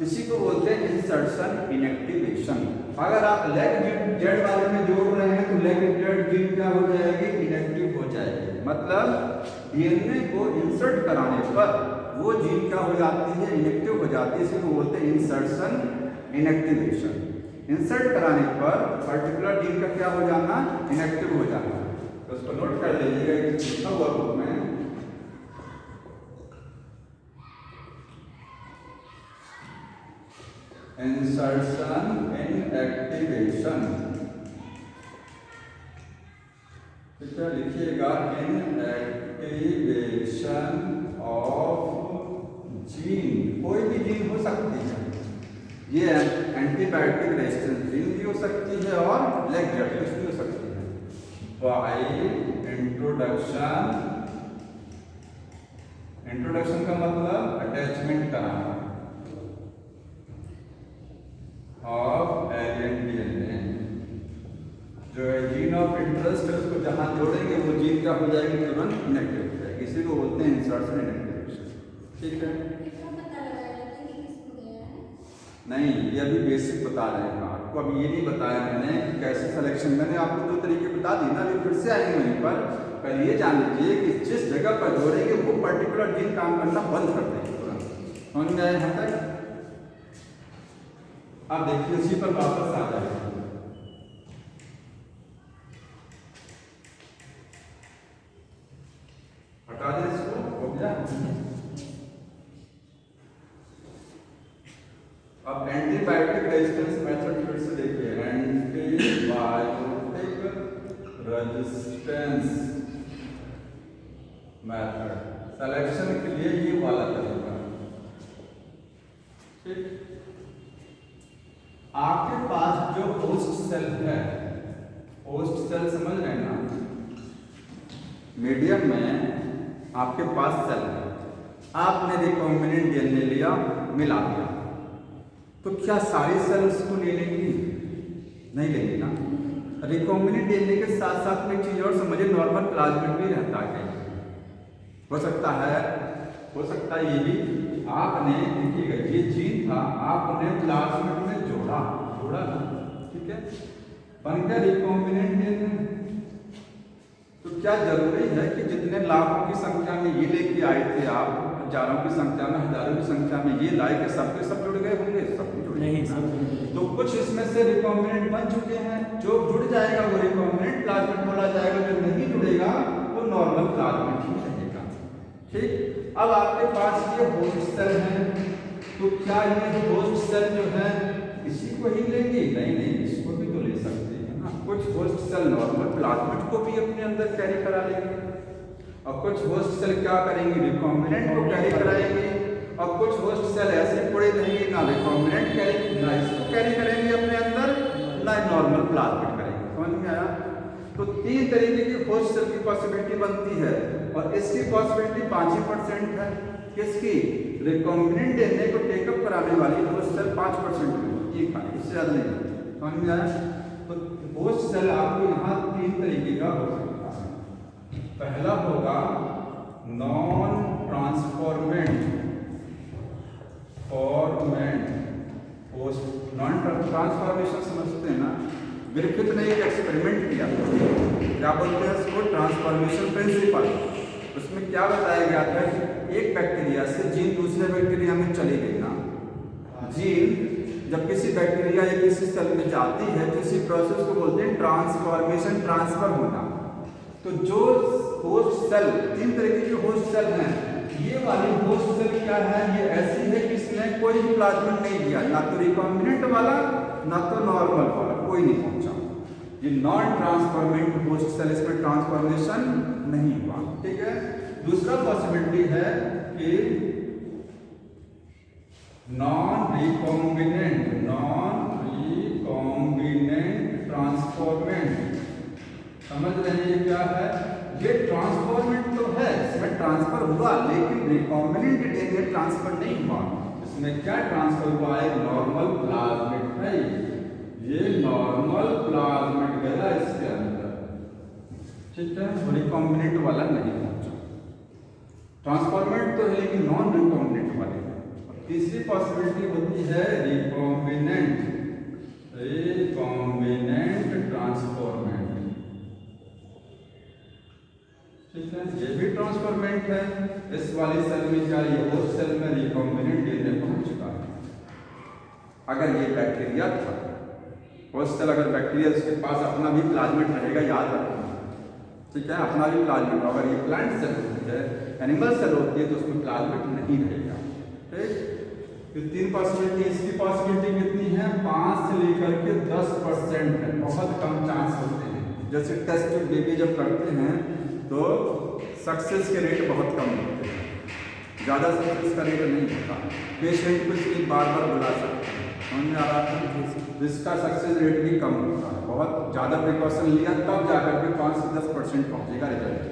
इसी को बोलते हैं इंसर्शन इनएक्टिवेशन। अगर आप लेग जेड वाले में जोड़ रहे हैं तो लेग जेड जीन क्या हो जाएगी? इनएक्टिव हो जाएगी। मतलब डीएनए को इंसर्ट कराने पर वो जीन क्या हो जाती है? इनएक्टिव हो जाती है। इसी को बोलते हैं इंसर्शन इनएक्टिवेशन। इंसर्ट कराने पर पर्टिकुलर जीन का क्या हो जाना? इनएक्टिव हो जाना। तो उसको नोट कर लीजिएगा, लिखा हुआ बुक में इंसर्शन इनएक्टिवेशन, ठीक है, लिखिएगा इनएक्टिवेशन ऑफ जीन। कोई भी जीन हो सकती है, ये एंटीबायोटिक रेजिस्टेंस जीन भी हो सकती है और लेग जेड भी हो सकती है। बाय इंट्रोडक्शन का मतलब अटैचमेंट कराना ऑफ एलियन डीएनए, जो है जीन ऑफ इंटरेस्ट है, उसको जहां जोड़ेंगे वो जीन क्या हो जाएगी? तुरंत इनएक्टिव हो जाएगी। इसी को बोलते हैं इंसर्शन इनएक्टिवेशन, ठीक है। नहीं, ये अभी बेसिक बता रहे हैं आपको, अभी ये नहीं बताया मैंने कि कैसे सिलेक्शन। मैंने आपको 2 तरीके बता दी ना, अभी फिर से आएंगे वहीं पर। पर ये जान लीजिए कि जिस जगह पर जोड़ेंगे वो पर्टिकुलर जीन काम करना बंद कर देंगे तुरंत। समझ में आया यहाँ तक? आप देखिए उसी पर वापस आ जाएगा। हटा दें इसको, हो गया। अब एंटीबायोटिक रेजिस्टेंस मेथड फिर से देखिए, एंटीबायोटिक रेजिस्टेंस मेथड सिलेक्शन के लिए ये वाला तरीका, ठीक। आपके पास जो होस्ट सेल है, होस्ट सेल समझ रहे हैं ना, मीडियम में आपके पास सेल है, आपने रिकॉम्बिनेंट डीएनए लिया, मिला दिया, तो क्या सारी सेल उसको ले लेंगी? नहीं लेंगी ना। रिकॉम्बिनेंट डीएनए के साथ साथ में एक चीज और समझिए, नॉर्मल प्लाज्मिड भी रहता है। हो सकता है ये भी आपने, देखिएगा ये जीन था, आपने प्लाज्मिड में जोड़ा ना, ठीक है, बन गया रिकॉम्बिनेंट डीएनए। तो क्या जरूरी है कि जितने लाखों की संख्या में ये लेके आए थे आप, हजारों की संख्या में, हजारों की संख्या में ये लाए के सबके सब जुड़ गए होंगे? सब जुड़ नहीं, सब। तो कुछ इसमें से रिकॉम्बिनेंट बन चुके हैं, जो जुड़ जाएगा वो रिकॉम्बिनेंट प्लाज्मिड बोला जाएगा, जो नहीं जुड़ेगा वो नॉर्मल प्लाज्मिड ही रहेगा, ठीक। अब आपके पास ये होस्ट सेल है, तो क्या ये होस्ट सेल जो है इसी को ही लेंगे? नहीं, इसको भी तो ले सकते हैं ना। कुछ होस्ट सेल नॉर्मल प्लाज्मिड को भी अपने अंदर कैरी करा लेंगे, और कुछ होस्ट सेल क्या करेंगे? रिकॉम्बिनेंट को कैरी कराएंगे, और कुछ होस्ट सेल ऐसे पड़े रहेंगे, ना रिकॉम्बिनेंट कैरी, ना इसको कैरी करेंगे अपने अंदर, ना नॉर्मल प्लाज्मिड करेंगे। समझ में आया? तो 3 तरीके की होस्ट सेल की पॉसिबिलिटी बनती है, और इसकी पॉसिबिलिटी 5% है। किसकी? रिकॉम्बिनेंट डीएनए को टेकअप कराने वाली होस्ट सेल 5% में, ये खाली, इससे ज्यादा नहीं। समझ में आया? तो होस्ट सेल आपको यहाँ 3 तरीके का हो सकता है। पहला होगा non transformant host. Non transformation समझते हैं ना? ग्रिफिथ ने एक एक्सपेरिमेंट किया, क्या बोलते हैं इसको? Transformation principle. उसमें क्या बताया गया था कि एक बैक्टीरिया से जीन दूसरे बैक्टीरिया में चली गई ना, जीन जब किसी बैक्टीरिया या किसी सेल में जाती है तो इसी प्रोसेस को बोलते हैं ट्रांसफॉर्मेशन, ट्रांसफर होना। तो जो होस्ट सेल, 3 तरीके के होस्ट सेल हैं। ये वाली होस्ट सेल क्या है, ये ऐसी है कि इसमें कोई प्लाज्मिड नहीं दिया, ना तो रिकॉम्बिनेंट वाला ना तो नॉर्मल वाला, कोई नहीं पहुंचा। ये नॉन ट्रांसफॉर्मेंट होस्ट सेल, इसमें ट्रांसफॉर्मेशन नहीं हुआ, ठीक है। दूसरा पॉसिबिलिटी है कि नॉन रिकॉम्बिनेंट ट्रांसफॉर्मेंट, समझ रहे हैं ये क्या है, ये ट्रांसफॉर्मेंट तो है, इसमें ट्रांसफर हुआ, लेकिन रिकॉम्बिनेंट डीएनए ट्रांसफर नहीं हुआ। इसमें क्या ट्रांसफर हुआ है, नॉर्मल प्लाज्मिड है, ये नॉर्मल प्लाज्मिड गया इसके अंदर, ठीक है, रिकॉम्बिनेंट वाला नहीं पहुंचा। ट्रांसफॉर्मेंट तो है लेकिन नॉन रिकॉम्बिनेंट वाले। तीसरी पॉसिबिलिटी होती है रिकॉम्बिनेंट ट्रांसफॉर्मेंट, ठीक है, ये भी ट्रांसफॉर्मेंट है। इस वाली सेल में क्या, ये होस्ट सेल में रिकॉम्बिनेंट डीएनए पहुंच चुका है। अगर ये बैक्टीरिया था, होस्ट सेल अगर बैक्टीरिया, उसके पास अपना भी प्लाज्मिड रहेगा, याद रखना, ठीक है, अपना भी प्लाज्मिड। अगर ये प्लांट सेल होती है, एनिमल सेल होती है, तो उसमें प्लाज्मिड नहीं रहेगा, ठीक। तो 3 पॉसिबिलिटी, इसकी पॉसिबिलिटी कितनी है, 5 से लेकर के 10% है, बहुत कम चांस होते हैं। जैसे टेस्ट बेबी जब करते हैं तो सक्सेस के रेट बहुत कम होते हैं, ज़्यादा सक्सेस का रेट नहीं होता। पेशेंट को इसलिए बार बार बुला सकते हैं, समझ में आ रहा है, जिसका सक्सेस रेट भी कम होता है। बहुत ज़्यादा प्रिकॉशन लिया तब जाकर के 5 से 10% पहुँचेगा रिजल्ट।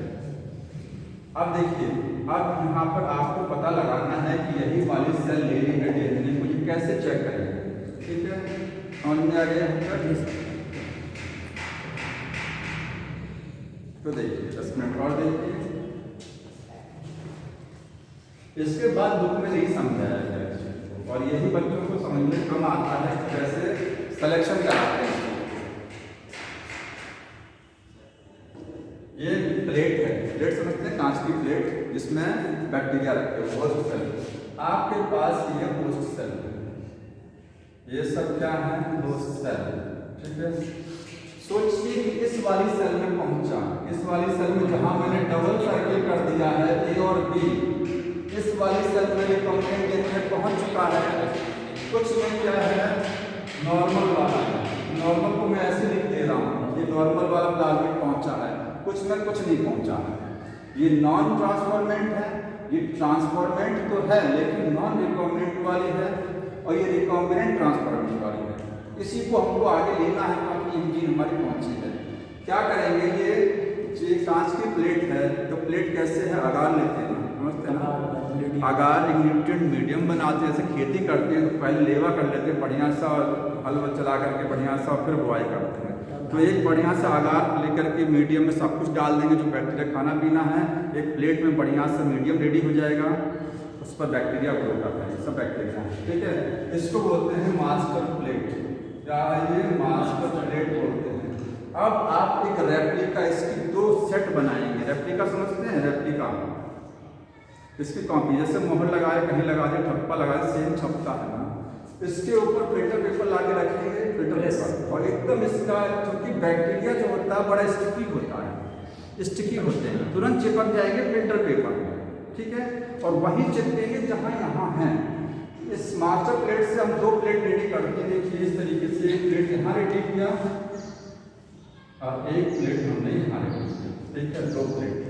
अब देखिए, अब यहाँ पर आपको पता लगाना है कि यही वाली सेल ले रही है डीएनए को, ये कैसे चेक करेंगे, ठीक है, समझ में आ गया। तो देखिए 10 मिनट और देखिए, इसके बाद बुक में नहीं समझाया गया और यही बच्चों को समझ में कम आता है कैसे सिलेक्शन कराते हैं। ये प्लेट है, प्लेट समझते हैं, कांच की प्लेट जिसमें बैक्टीरिया रखते हैं, होस्ट सेल। आपके पास ये होस्ट सेल है, ये सब क्या है, होस्ट सेल, ठीक है। सोचिए कि इस वाली सेल में पहुंचा, इस वाली सेल में जहां मैंने डबल सर्किल कर दिया है ए और बी, इस वाली सेल में रिकॉम्बिनेंट डीएनए पहुंच चुका है। कुछ में क्या है, नॉर्मल वाला है, नॉर्मल को मैं ऐसे लिख दे रहा हूँ, ये नॉर्मल वाला प्लाज्मिड पहुंचा है, कुछ में कुछ नहीं पहुंचा है। ये नॉन ट्रांसफॉर्मेंट है, ये ट्रांसफॉर्मेंट तो है लेकिन नॉन रिकॉम्बिनेंट वाली है, और ये रिकॉम्बिनेंट ट्रांसफॉर्मेंट वाली है। इसी को हमको आगे लेना है, क्योंकि इंजीन हमारी पहुंची है। क्या करेंगे, ये कांच की प्लेट है, तो प्लेट कैसे है, अगार लेते हैं, समझते हैं ना, अगार एक न्यूट्रिएंट मीडियम बनाते हैं। जैसे खेती करते हैं तो पहले लेवा कर लेते हैं बढ़िया सा, हल चला करके बढ़िया सा, फिर बुआई करते हैं। तो एक बढ़िया सा अगार लेकर के मीडियम में सब कुछ डाल देंगे, जो बैक्टीरिया खाना पीना है, एक प्लेट में बढ़िया सा मीडियम रेडी हो जाएगा, उस पर बैक्टीरिया ग्रो करते हैं, सब बैक्टीरिया, ठीक है। इसको बोलते हैं मास्टर प्लेट, क्या है ये, मास्टर प्लेट बोलते हैं। अब आप एक रेप्लिका, इसकी 2 सेट बनाएंगे। रेप्लिका समझते हैं, रेप्लिका इसकी कॉपी, जैसे मोहर लगाए, कहीं लगा दे, ठप्पा लगा दे, सेम छपता है ना, इसके ऊपर फिल्टर पेपर ला के रखेंगे, फिल्टर पेपर, और एकदम इसका, क्योंकि बैक्टीरिया जो होता है बड़ा स्टिकी होता है, स्टिकी होते हैं, तुरंत चिपक जाएंगे फिल्टर पेपर, ठीक है, और वहीं चिपकेंगे जहाँ यहाँ है। इस मास्टर प्लेट से हम 2 प्लेट रेडी करते हैं। देखिए इस तरीके से, एक प्लेट यहाँ रेडी किया और एक प्लेट हमने यहाँ रेडी किया, ठीक है, 2 प्लेट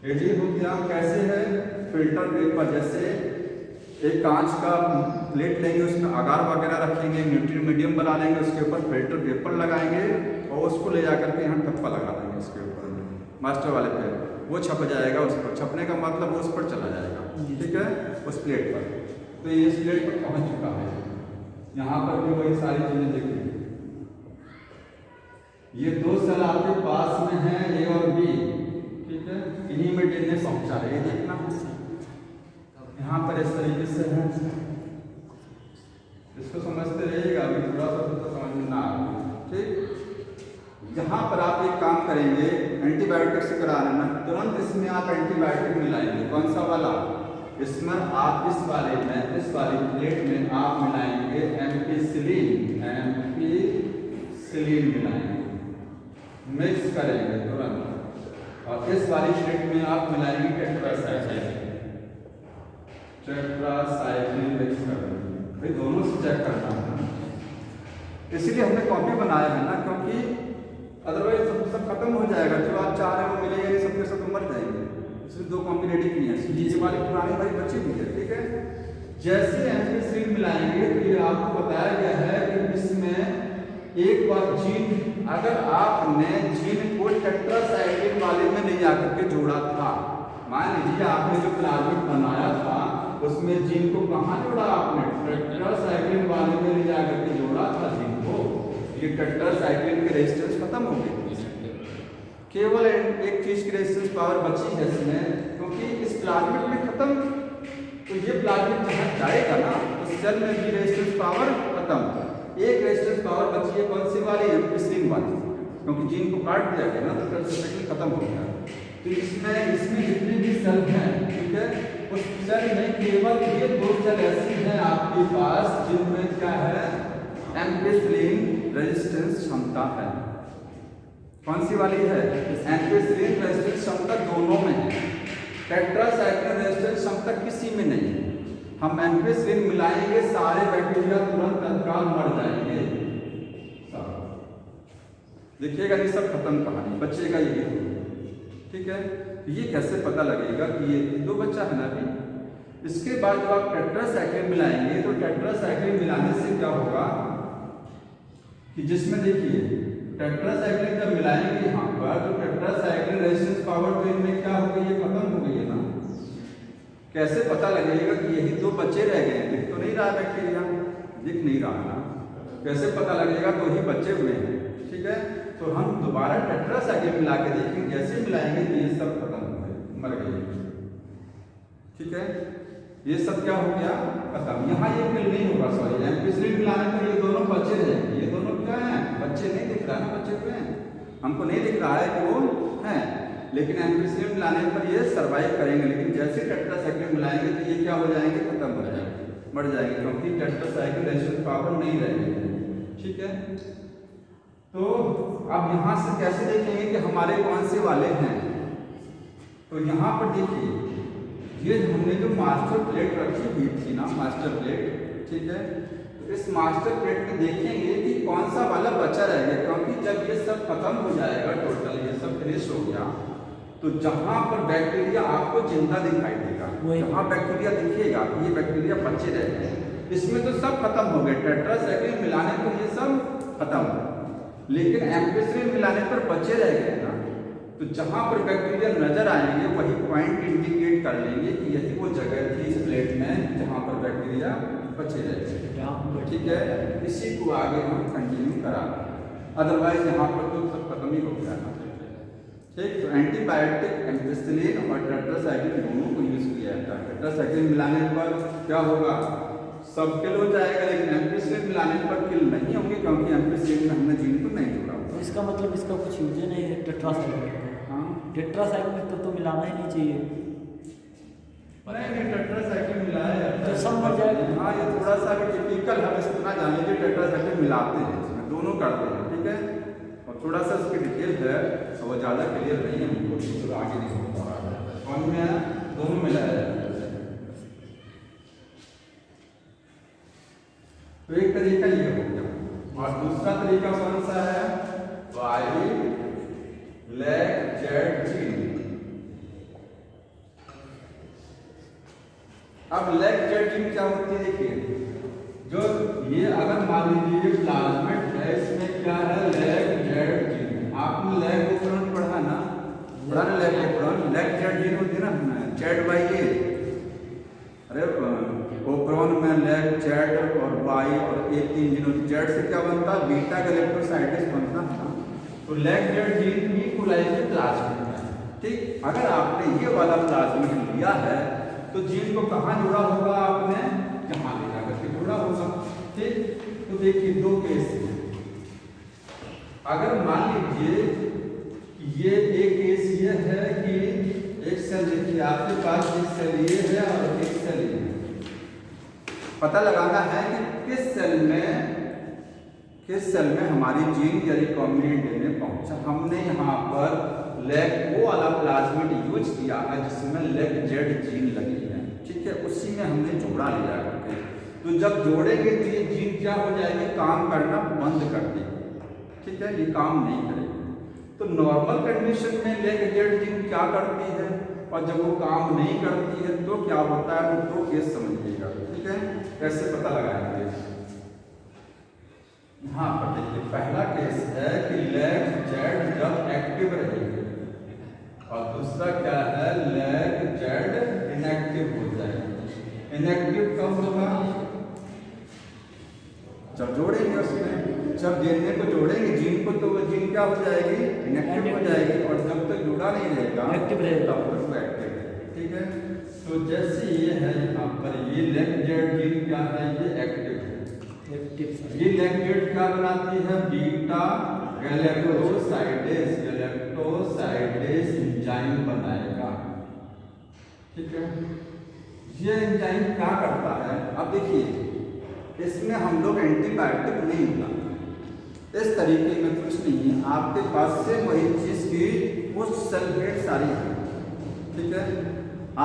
रेडी हो गया। कैसे है, फिल्टर पेपर, जैसे एक कांच का प्लेट लेंगे, उसमें अगार वगैरह रखेंगे, न्यूट्रिएंट मीडियम बना लेंगे, उसके ऊपर फिल्टर पेपर लगाएंगे और उसको ले जाकर के यहाँ ठप्पा लगा देंगे इसके ऊपर, मास्टर वाले पे वो छप जाएगा। उस पर छपने का मतलब वो उस पर चला जाएगा, ठीक है, उस प्लेट पर। तो ये इस प्लेट पर पहुँच चुका है। यहाँ पर भी वही सारी चीज़ें देखिए, ये 2 सेल आपके पास में है, ए और बी, ठीक है, इन्हीं में डीएनए पहुँचा है, ये देखना यहाँ पर इस तरीके से है। इसको समझते रहिएगा, अभी थोड़ा सा तो समझ में ना आए, ठीक। यहाँ पर आप एक काम करेंगे, एंटीबायोटिक से करा लेना, तुरंत इसमें आप एंटीबायोटिक मिलाएंगे। कौन सा वाला, इसमें आप इस वाले में, इस वाली प्लेट में आप मिलाएंगे एम्पिसिलिन, एम्पिसिलिन मिलाएंगे, मिक्स करेंगे तुरंत। और इस वाली शीट में आप मिलाएंगे टेट्रासाइक्लिन मिक्स कर देंगे। भाई दोनों से चेक करना है, इसीलिए हमने कॉपी बनाया है ना, क्योंकि अदरवाइज सब खत्म हो जाएगा। जो आप चाह रहे हो मिलेगा नहीं, सबके सब मर जाएंगे। इसलिए 2 कॉपी रेडी की है। ये वाली पुरानी भाई बची हुई है, ठीक है। जैसे एम्फीसिलिन मिलाएंगे तो ये आपको बताया गया है कि इसमें एक बार जीन, अगर आपने जीन को टेट्रासाइक्लिन वाले में नहीं आकर के जोड़ा था, मान लीजिए आपने जो प्लाज्मिड बनाया था उसमें जीन को कहाँ जोड़ा आपने, टेट्रासाइक्लिन वाले में ले जाकर के जोड़ा था जीन को, ये टेट्रासाइक्लिन के रेजिस्टेंस खत्म हो गए। केवल एक चीज की रेजिस्टेंस पावर बची है इसमें, क्योंकि इस प्लाज्मिड में खत्म, तो ये प्लाज्मिड जहाँ जाएगा ना उस सेल में भी रेजिस्टेंस पावर खत्म। एक रेजिस्टेंस पावर बची है, कौन सी वाली, एम्फीसिलिन वाली, क्योंकि जीन को काट दिया गया ना तो टेट्रासाइक्लिन खत्म हो गया। तो इसमें जितने भी सेल हैं, ठीक है, उस सेल में केवल ये 2 सेल ऐसी हैं आपके पास जिनमें क्या है, एम्फीसिलिन रेजिस्टेंस क्षमता है। कौन सी वाली है, एम्फीसिलिन रेजिस्टेंस क्षमता दोनों में है, टेट्रासाइक्लिन रेजिस्टेंस क्षमता किसी में नहीं है। हम एम्फीसिलिन मिलाएंगे सारे बैक्टीरिया तुरंत तत्काल मर जाएंगे। देखिएगा ये सब खत्म कहानी, बचेगा ये, ठीक है। ये कैसे पता लगेगा कि ये 2 बच्चा है ना अभी। इसके बाद जब आप टेट्रासाइक्लिन मिलाएंगे तो टेट्रासाइक्लिन मिलाने से क्या होगा कि जिसमें देखिए टेट्रासाइक्लिन जब मिलाएंगे यहाँ पर तो टेट्रासाइक्लिन रेजिस्टेंस पावर तो इनमें क्या हो गई है, खत्म हो गई है ना। कैसे पता लगेगा कि यही 2 बच्चे रह गए हैं, दिख तो नहीं रहा बैक्टीरिया, दिख नहीं रहा ना, कैसे पता लगेगा, 2 ही बचे हुए हैं, ठीक है। तो हम दोबारा टेट्रासाइक्लिन मिला के देखेंगे, जैसे मिलाएंगे तो ये सब खत्म हो गए, मर गए, ठीक है। ये सब क्या हो गया, खत्म। यहाँ ये किल नहीं होगा, सॉरी, एम्फीसिलिन मिलाने पर ये दोनों बचे रहेंगे। ये दोनों क्या हैं, बच्चे नहीं दिख रहा ना, बच्चे हुए हैं, हमको नहीं दिख रहा है कि वो हैं, लेकिन एम्फीसिलिन मिलाने पर ये सर्वाइव करेंगे। लेकिन जैसे टेट्रासाइक्लिन मिलाएंगे तो ये क्या हो जाएंगे, खत्म हो जाएंगे, मर जाएंगे, क्योंकि टेट्रासाइक्लिन रेजिस्टेंस पावर नहीं रहेगी, ठीक है। तो अब यहाँ से कैसे देखेंगे कि हमारे कौन से वाले हैं, तो यहाँ पर देखिए ये हमने जो मास्टर प्लेट रखी हुई थी ना, मास्टर प्लेट, ठीक है, तो इस मास्टर प्लेट में देखेंगे कि कौन सा वाला बचा रहेगा, क्योंकि जब ये सब खत्म हो जाएगा, टोटल ये सब फिनिश हो गया, तो जहाँ पर बैक्टीरिया आपको जिंदा दिखाई देगा, जहाँ बैक्टीरिया दिखेगा ये बैक्टीरिया बचे रह गए, इसमें तो सब खत्म हो गए, टेट्रासाइक्लिन मिलाने पर ये सब खत्म हो, लेकिन एम्फीसिलिन मिलाने पर बचे रह गए ना, तो जहाँ पर बैक्टीरिया नजर आएंगे वही पॉइंट इंडिकेट कर लेंगे कि यही वो जगह थी इस प्लेट में जहाँ पर बैक्टीरिया बचे रह गए, ठीक है। इसी को आगे हम कंटिन्यू करा, अदरवाइज यहाँ पर तो सब खत्म ही हो गया ना, ठीक। तो एंटीबायोटिक एम्फीसिलिन और टेट्रासाइक्लिन दोनों को यूज किया जाता है। टेट्रासाइक्लिन मिलाने पर क्या होगा, सब किल हो जाएगा, लेकिन एम्फीसिलिन मिलाने पर किल नहीं होंगे, क्योंकि एम्फीसिलिन में हमने जीन को नहीं जोड़ा। तो इसका मतलब इसका कुछ यूज नहीं है टेट्रासाइक्लिन का। हाँ, टेट्रासाइक्लिन तो मिलाना ही नहीं चाहिए। नहीं, टेट्रासाइक्लिन मिलाया जाता है तो सब मर जाएगा। हाँ, ये थोड़ा सा भी टिपिकल है, बस इतना जान लीजिए टेट्रासाइक्लिन मिलाते हैं, इसमें दोनों करते हैं, ठीक है। और थोड़ा सा इसकी डिटेल है और वो ज़्यादा क्लियर नहीं है हमको, तो आगे नहीं हो पा रहा है। कौन में है, दोनों मिलाया जाता है। तो एक तरीका ये हो गया, और दूसरा तरीका कौन सा है, वाई लैक जेड जीन। अब लैक जेड जीन क्या होती है, देखिए जो ये अगर मान लीजिए प्लाज्मिड है, इसमें क्या है, लैक जेड जीन। आपने लैक उपकरण पढ़ा ना, पढ़ा ना लैक उपकरण, लैक जेड जीन होती है ना, जेड वाई ए, अरे ओपरॉन में लैक जेड और वाई और ए 3 जीन होती। जेड से क्या बनता है, बीटा गैलेक्टोसाइटिस बनता है ना, तो लैक जेड जीन भी कोलाइज प्लाज्मिड है, ठीक। अगर आपने ये वाला प्लाज्मिड लिया है तो जीन को कहाँ जोड़ा होगा, आपने यहाँ ले जाकर के जोड़ा होगा, ठीक। तो देखिए 2 केस हैं, अगर मान लीजिए ये एक केस ये है कि एक सेल देखिए आपके पास, एक सेल ये है और एक सेल ये है, पता लगाना है कि किस सेल में किस सेल में हमारी जीन या रिकॉम्बिनेंट डीएनए पहुंचा। हमने यहाँ पर लेग वो वाला प्लाज्मिड यूज किया है जिसमें लेग जेड जीन लगी है, ठीक है, उसी में हमने जोड़ा लिया करके। तो जब जोड़ेंगे तो ये जीन क्या हो जाएगी, काम करना बंद कर देगी, ठीक है, ये काम नहीं करेगी। तो नॉर्मल कंडीशन में लेग जेड जीन क्या करती है और जब वो काम नहीं करती है तो क्या होता है, तो केस समझिएगा, ठीक है। कैसे पता लगाएंगे, यहाँ पर देखिए पहला केस है कि लेग जेड जब एक्टिव रहेगी और दूसरा क्या है, लेग जेड इनएक्टिव हो जाएगी। इनएक्टिव कब होगा, जब जोड़ेंगे उसमें, जब डीएनए को जोड़ेंगे जीन को, तो वो जीन क्या हो जाएगी, इनएक्टिव हो जाएगी। और जब तक जुड़ा नहीं रहेगा एक्टिव रहेगा, तब तक वो एक्टिव रहेगी, ठीक है। तो जैसे ये है यहाँ पर, ये लेग जेड जीन क्या है, ये एक्टिव है। ये लेग जेड क्या बनाती है, बीटा गैलेक्टोसाइडेज एंजाइम बनाएगा, ठीक है। ये एंजाइम क्या करता है, अब देखिए इसमें हम लोग एंटीबायोटिक नहीं मिलाते, इस तरीके में कुछ नहीं है, आपके पास से वही चीज की कुछ सल्फेट सारी है, ठीक है।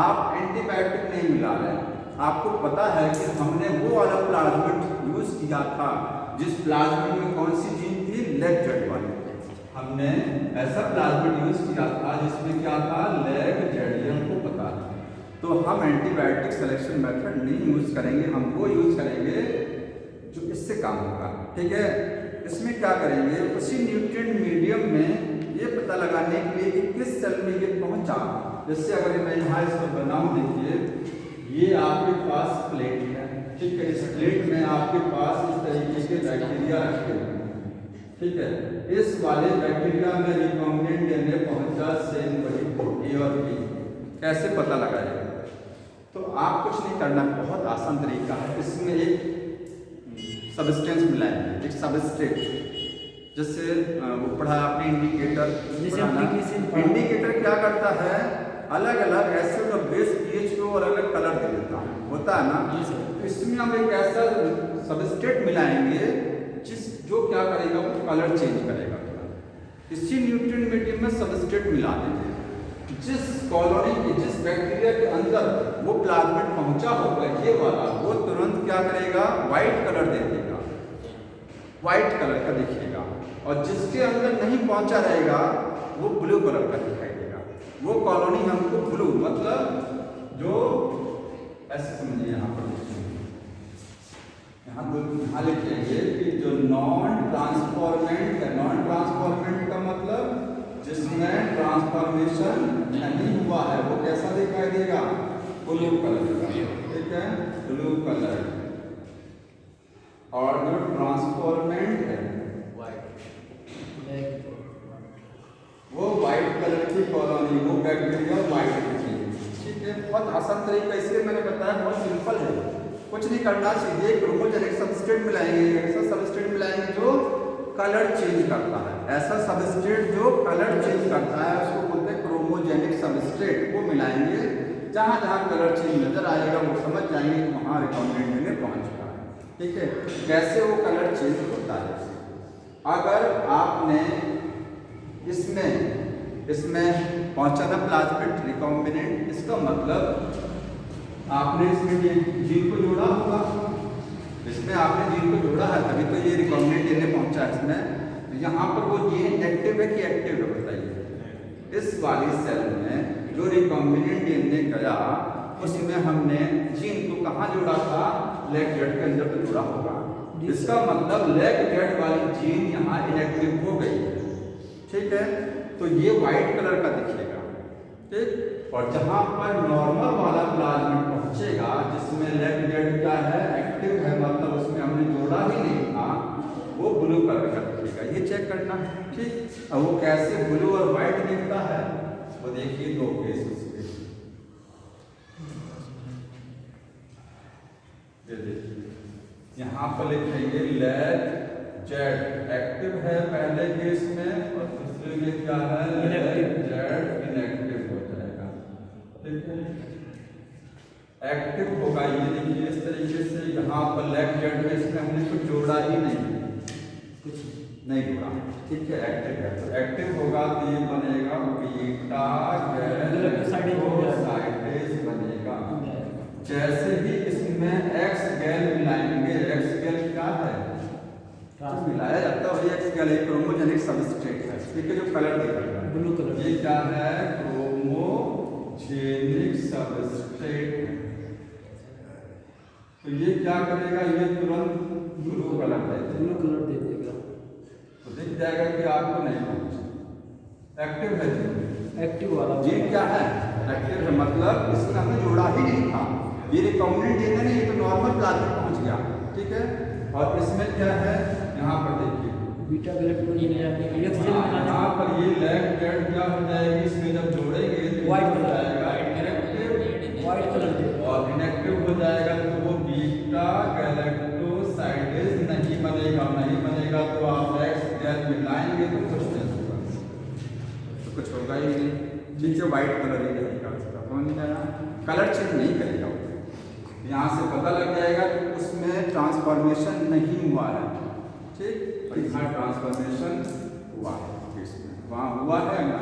आप एंटीबायोटिक नहीं मिला रहे, आपको पता है कि हमने वो वाला प्लाज्मिड यूज किया था जिस प्लाज्मिड में कौन सी जीन थी, लेग जेड वाली। हमने ऐसा प्लाज्मिड यूज किया था जिसमें क्या था, लेग जेड, ये हमको पता है। तो हम एंटीबायोटिक सिलेक्शन मेथड नहीं यूज करेंगे, हम वो यूज करेंगे जो इससे काम होगा, ठीक है। इसमें क्या करेंगे, उसी न्यूट्रिएंट मीडियम में ये पता लगाने के लिए कि किस सेल में ये पहुंचा। जैसे अगर मैं यहाँ इसको बनाऊं, देखिए ये आपके पास प्लेट है, ठीक है, इस प्लेट में आपके पास इस तरीके के बैक्टीरिया रखे हुए हैं, ठीक है। इस वाले बैक्टीरिया में रिकॉम्बिनेंट डीएनए पहुंचा, सेम वही ए और बी। कैसे पता लगाएगा, तो आप कुछ नहीं करना, बहुत आसान तरीका है। इसमें एक सब्सटेंस मिलाएंगे, एक सबस्ट्रेट, जैसे वो पढ़ा आपने इंडिकेटर। इंडिकेटर क्या करता है, अलग अलग एसिड और बेस पीएच को अलग अलग कलर दे देता है, होता है ना। तो इसमें हम एक ऐसा सबस्ट्रेट मिलाएंगे जो क्या करेगा, वो कलर चेंज करेगा। इसी न्यूट्रिएंट मीडियम में सबस्ट्रेट मिला देंगे, जिस कॉलोनी के, जिस बैक्टीरिया के अंदर वो प्लाज्मिड पहुंचा होगा ये वाला, वो तुरंत क्या करेगा, व्हाइट कलर दे देगा, व्हाइट कलर का दिखेगा। और जिसके अंदर नहीं पहुंचा रहेगा वो ब्लू कलर का दिखाई देगा। वो कॉलोनी हमको ब्लू, मतलब जो ऐसे समझिए, यहाँ पर यहाँ लिखेंगे कि जो नॉन ट्रांसफॉर्मेंट है, नॉन ट्रांसफॉर्मेंट का मतलब जिसमें ट्रांसफॉर्मेशन नहीं हुआ है, वो कैसा दिखाई देगा, ब्लू कलर का, ठीक है, ब्लू कलर। और जो ट्रांसफॉर्मेंट है वो व्हाइट कलर की कॉलोनी, वो बैक्टीरिया व्हाइट की, ठीक है। बहुत आसान तरीका, इसलिए मैंने बताया, बहुत सिंपल है, कुछ नहीं करना। सीधे क्रोमोजेनिक सबस्ट्रेट मिलाएंगे, ऐसा सबस्ट्रेट मिलाएंगे जो कलर चेंज करता है, ऐसा सबस्ट्रेट जो कलर चेंज करता है उसको बोलते हैं क्रोमोजेनिक सबस्ट्रेट। वो मिलाएंगे, जहाँ जहाँ कलर चेंज नजर आएगा वो समझ जाएंगे कि वहाँ रिकॉम्बिनेंट में पहुँच चुका है, ठीक है। कैसे वो कलर चेंज होता है, अगर आपने इसमें पहुंचा था प्लाज्मिड रिकॉम्बिनेंट, इसका मतलब आपने इसमें जीन को जोड़ा होगा, इसमें आपने जीन को जोड़ा है तभी तो ये रिकॉम्बिनेंट डीएनए पहुंचा है इसमें। यहाँ पर वो जीन एक्टिव है कि एक्टिव है, बताइए। इस वाली सेल में जो रिकॉम्बिनेंट डीएनए गया उसमें हमने जीन को कहाँ जोड़ा था, लेग जेड के अंदर तो जोड़ा होगा। इसका मतलब लेग जेड वाली जीन यहाँ इनएक्टिव हो गई है, ठीक है। तो ये व्हाइट कलर का दिखेगा, ठीक। और जहां पर नॉर्मल वाला प्लाज्मिड पहुंचेगा जिसमें लेग जेड क्या है, एक्टिव है, मतलब उसमें हमने जोड़ा ही नहीं था, वो ब्लू कलर का दिखेगा। ये चेक करना, ठीक। अब वो कैसे ब्लू और व्हाइट दिखता है वो देखिए, दो केस उसके, ये देखिए यहाँ पर लिखेंगे लेग जेड एक्टिव है पहले केस में, और दूसरे में क्या है, लेग जेड इनएक्टिव हो जाएगा, ठीक है। एक्टिव होगा, ये देखिए इस तरीके से, यहाँ पर लेग जेड में इसमें हमने कुछ जोड़ा ही नहीं, कुछ नहीं जोड़ा, ठीक है। एक्टिव है तो एक्टिव होगा तो ये बनेगा बीटा गैलेक्टोसाइडेज बनेगा। जैसे ही इसमें एक्स गैल मिलाएंगे, एक्स गैल क्या है जो मिलाया जाता है वही एक्स गैल एक क्रोमोजेनिक सबस्ट्रेट है, ठीक है, जो कलर दिख रहा है ब्लू कलर, ये क्या है क्रोमोजेनिक सबस्ट्रेट। तो ये क्या करेगा, ये तुरंत ब्लू कलर दे देगा, तो दिख जाएगा कि आपको नहीं पहुंचा। एक्टिव है एक्टिव वाला जीन क्या है, एक्टिव है, मतलब इसमें हमने जोड़ा ही नहीं था, ये रिकॉम्बिनेंट जीन है ना, ये तो नॉर्मल प्लाज्मा पहुंच गया, ठीक है। और इसमें क्या है, यहाँ पर देखिए बीटा गैलेक्टोजेन यहाँ पर ये लेग डेड क्या हो जाएगी, इसमें जब जोड़ेंगे तो व्हाइट हो कलर जाएगा इनएक्टिव, व्हाइट कलर और इनएक्टिव हो जाएगा तो वो बीटा गैलेक्टोसाइडेज नहीं बनेगा, नहीं बनेगा तो आप एक्स गैल मिलाएंगे तो कुछ नहीं होगा, तो कुछ होगा ही नहीं, ठीक है। व्हाइट कलर ही रहेगा उसका, कलर चेंज नहीं करेगा। यहाँ से पता लग जाएगा कि उसमें ट्रांसफॉर्मेशन नहीं हुआ है, ठीक, और यहाँ ट्रांसफॉर्मेशन हुआ है, इसमें वहाँ हुआ है ना,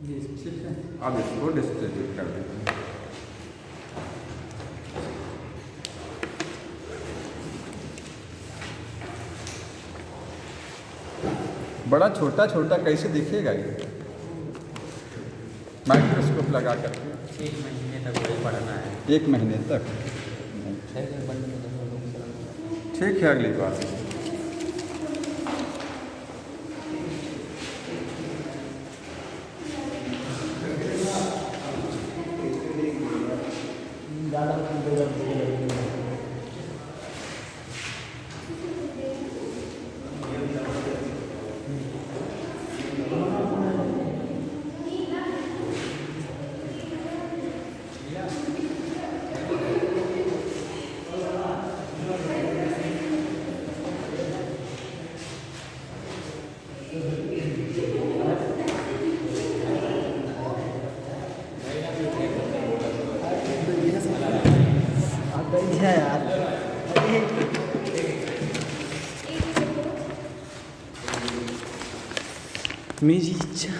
ठीक है। अब इसको डिस्ट्रीब्यूट कर देते हैं। बड़ा छोटा छोटा कैसे दिखेगा ये, माइक्रोस्कोप लगा करके 1 महीने तक वही पढ़ना है, 1 महीने तक, ठीक है। अगली बात है यार, मेरी इच्छा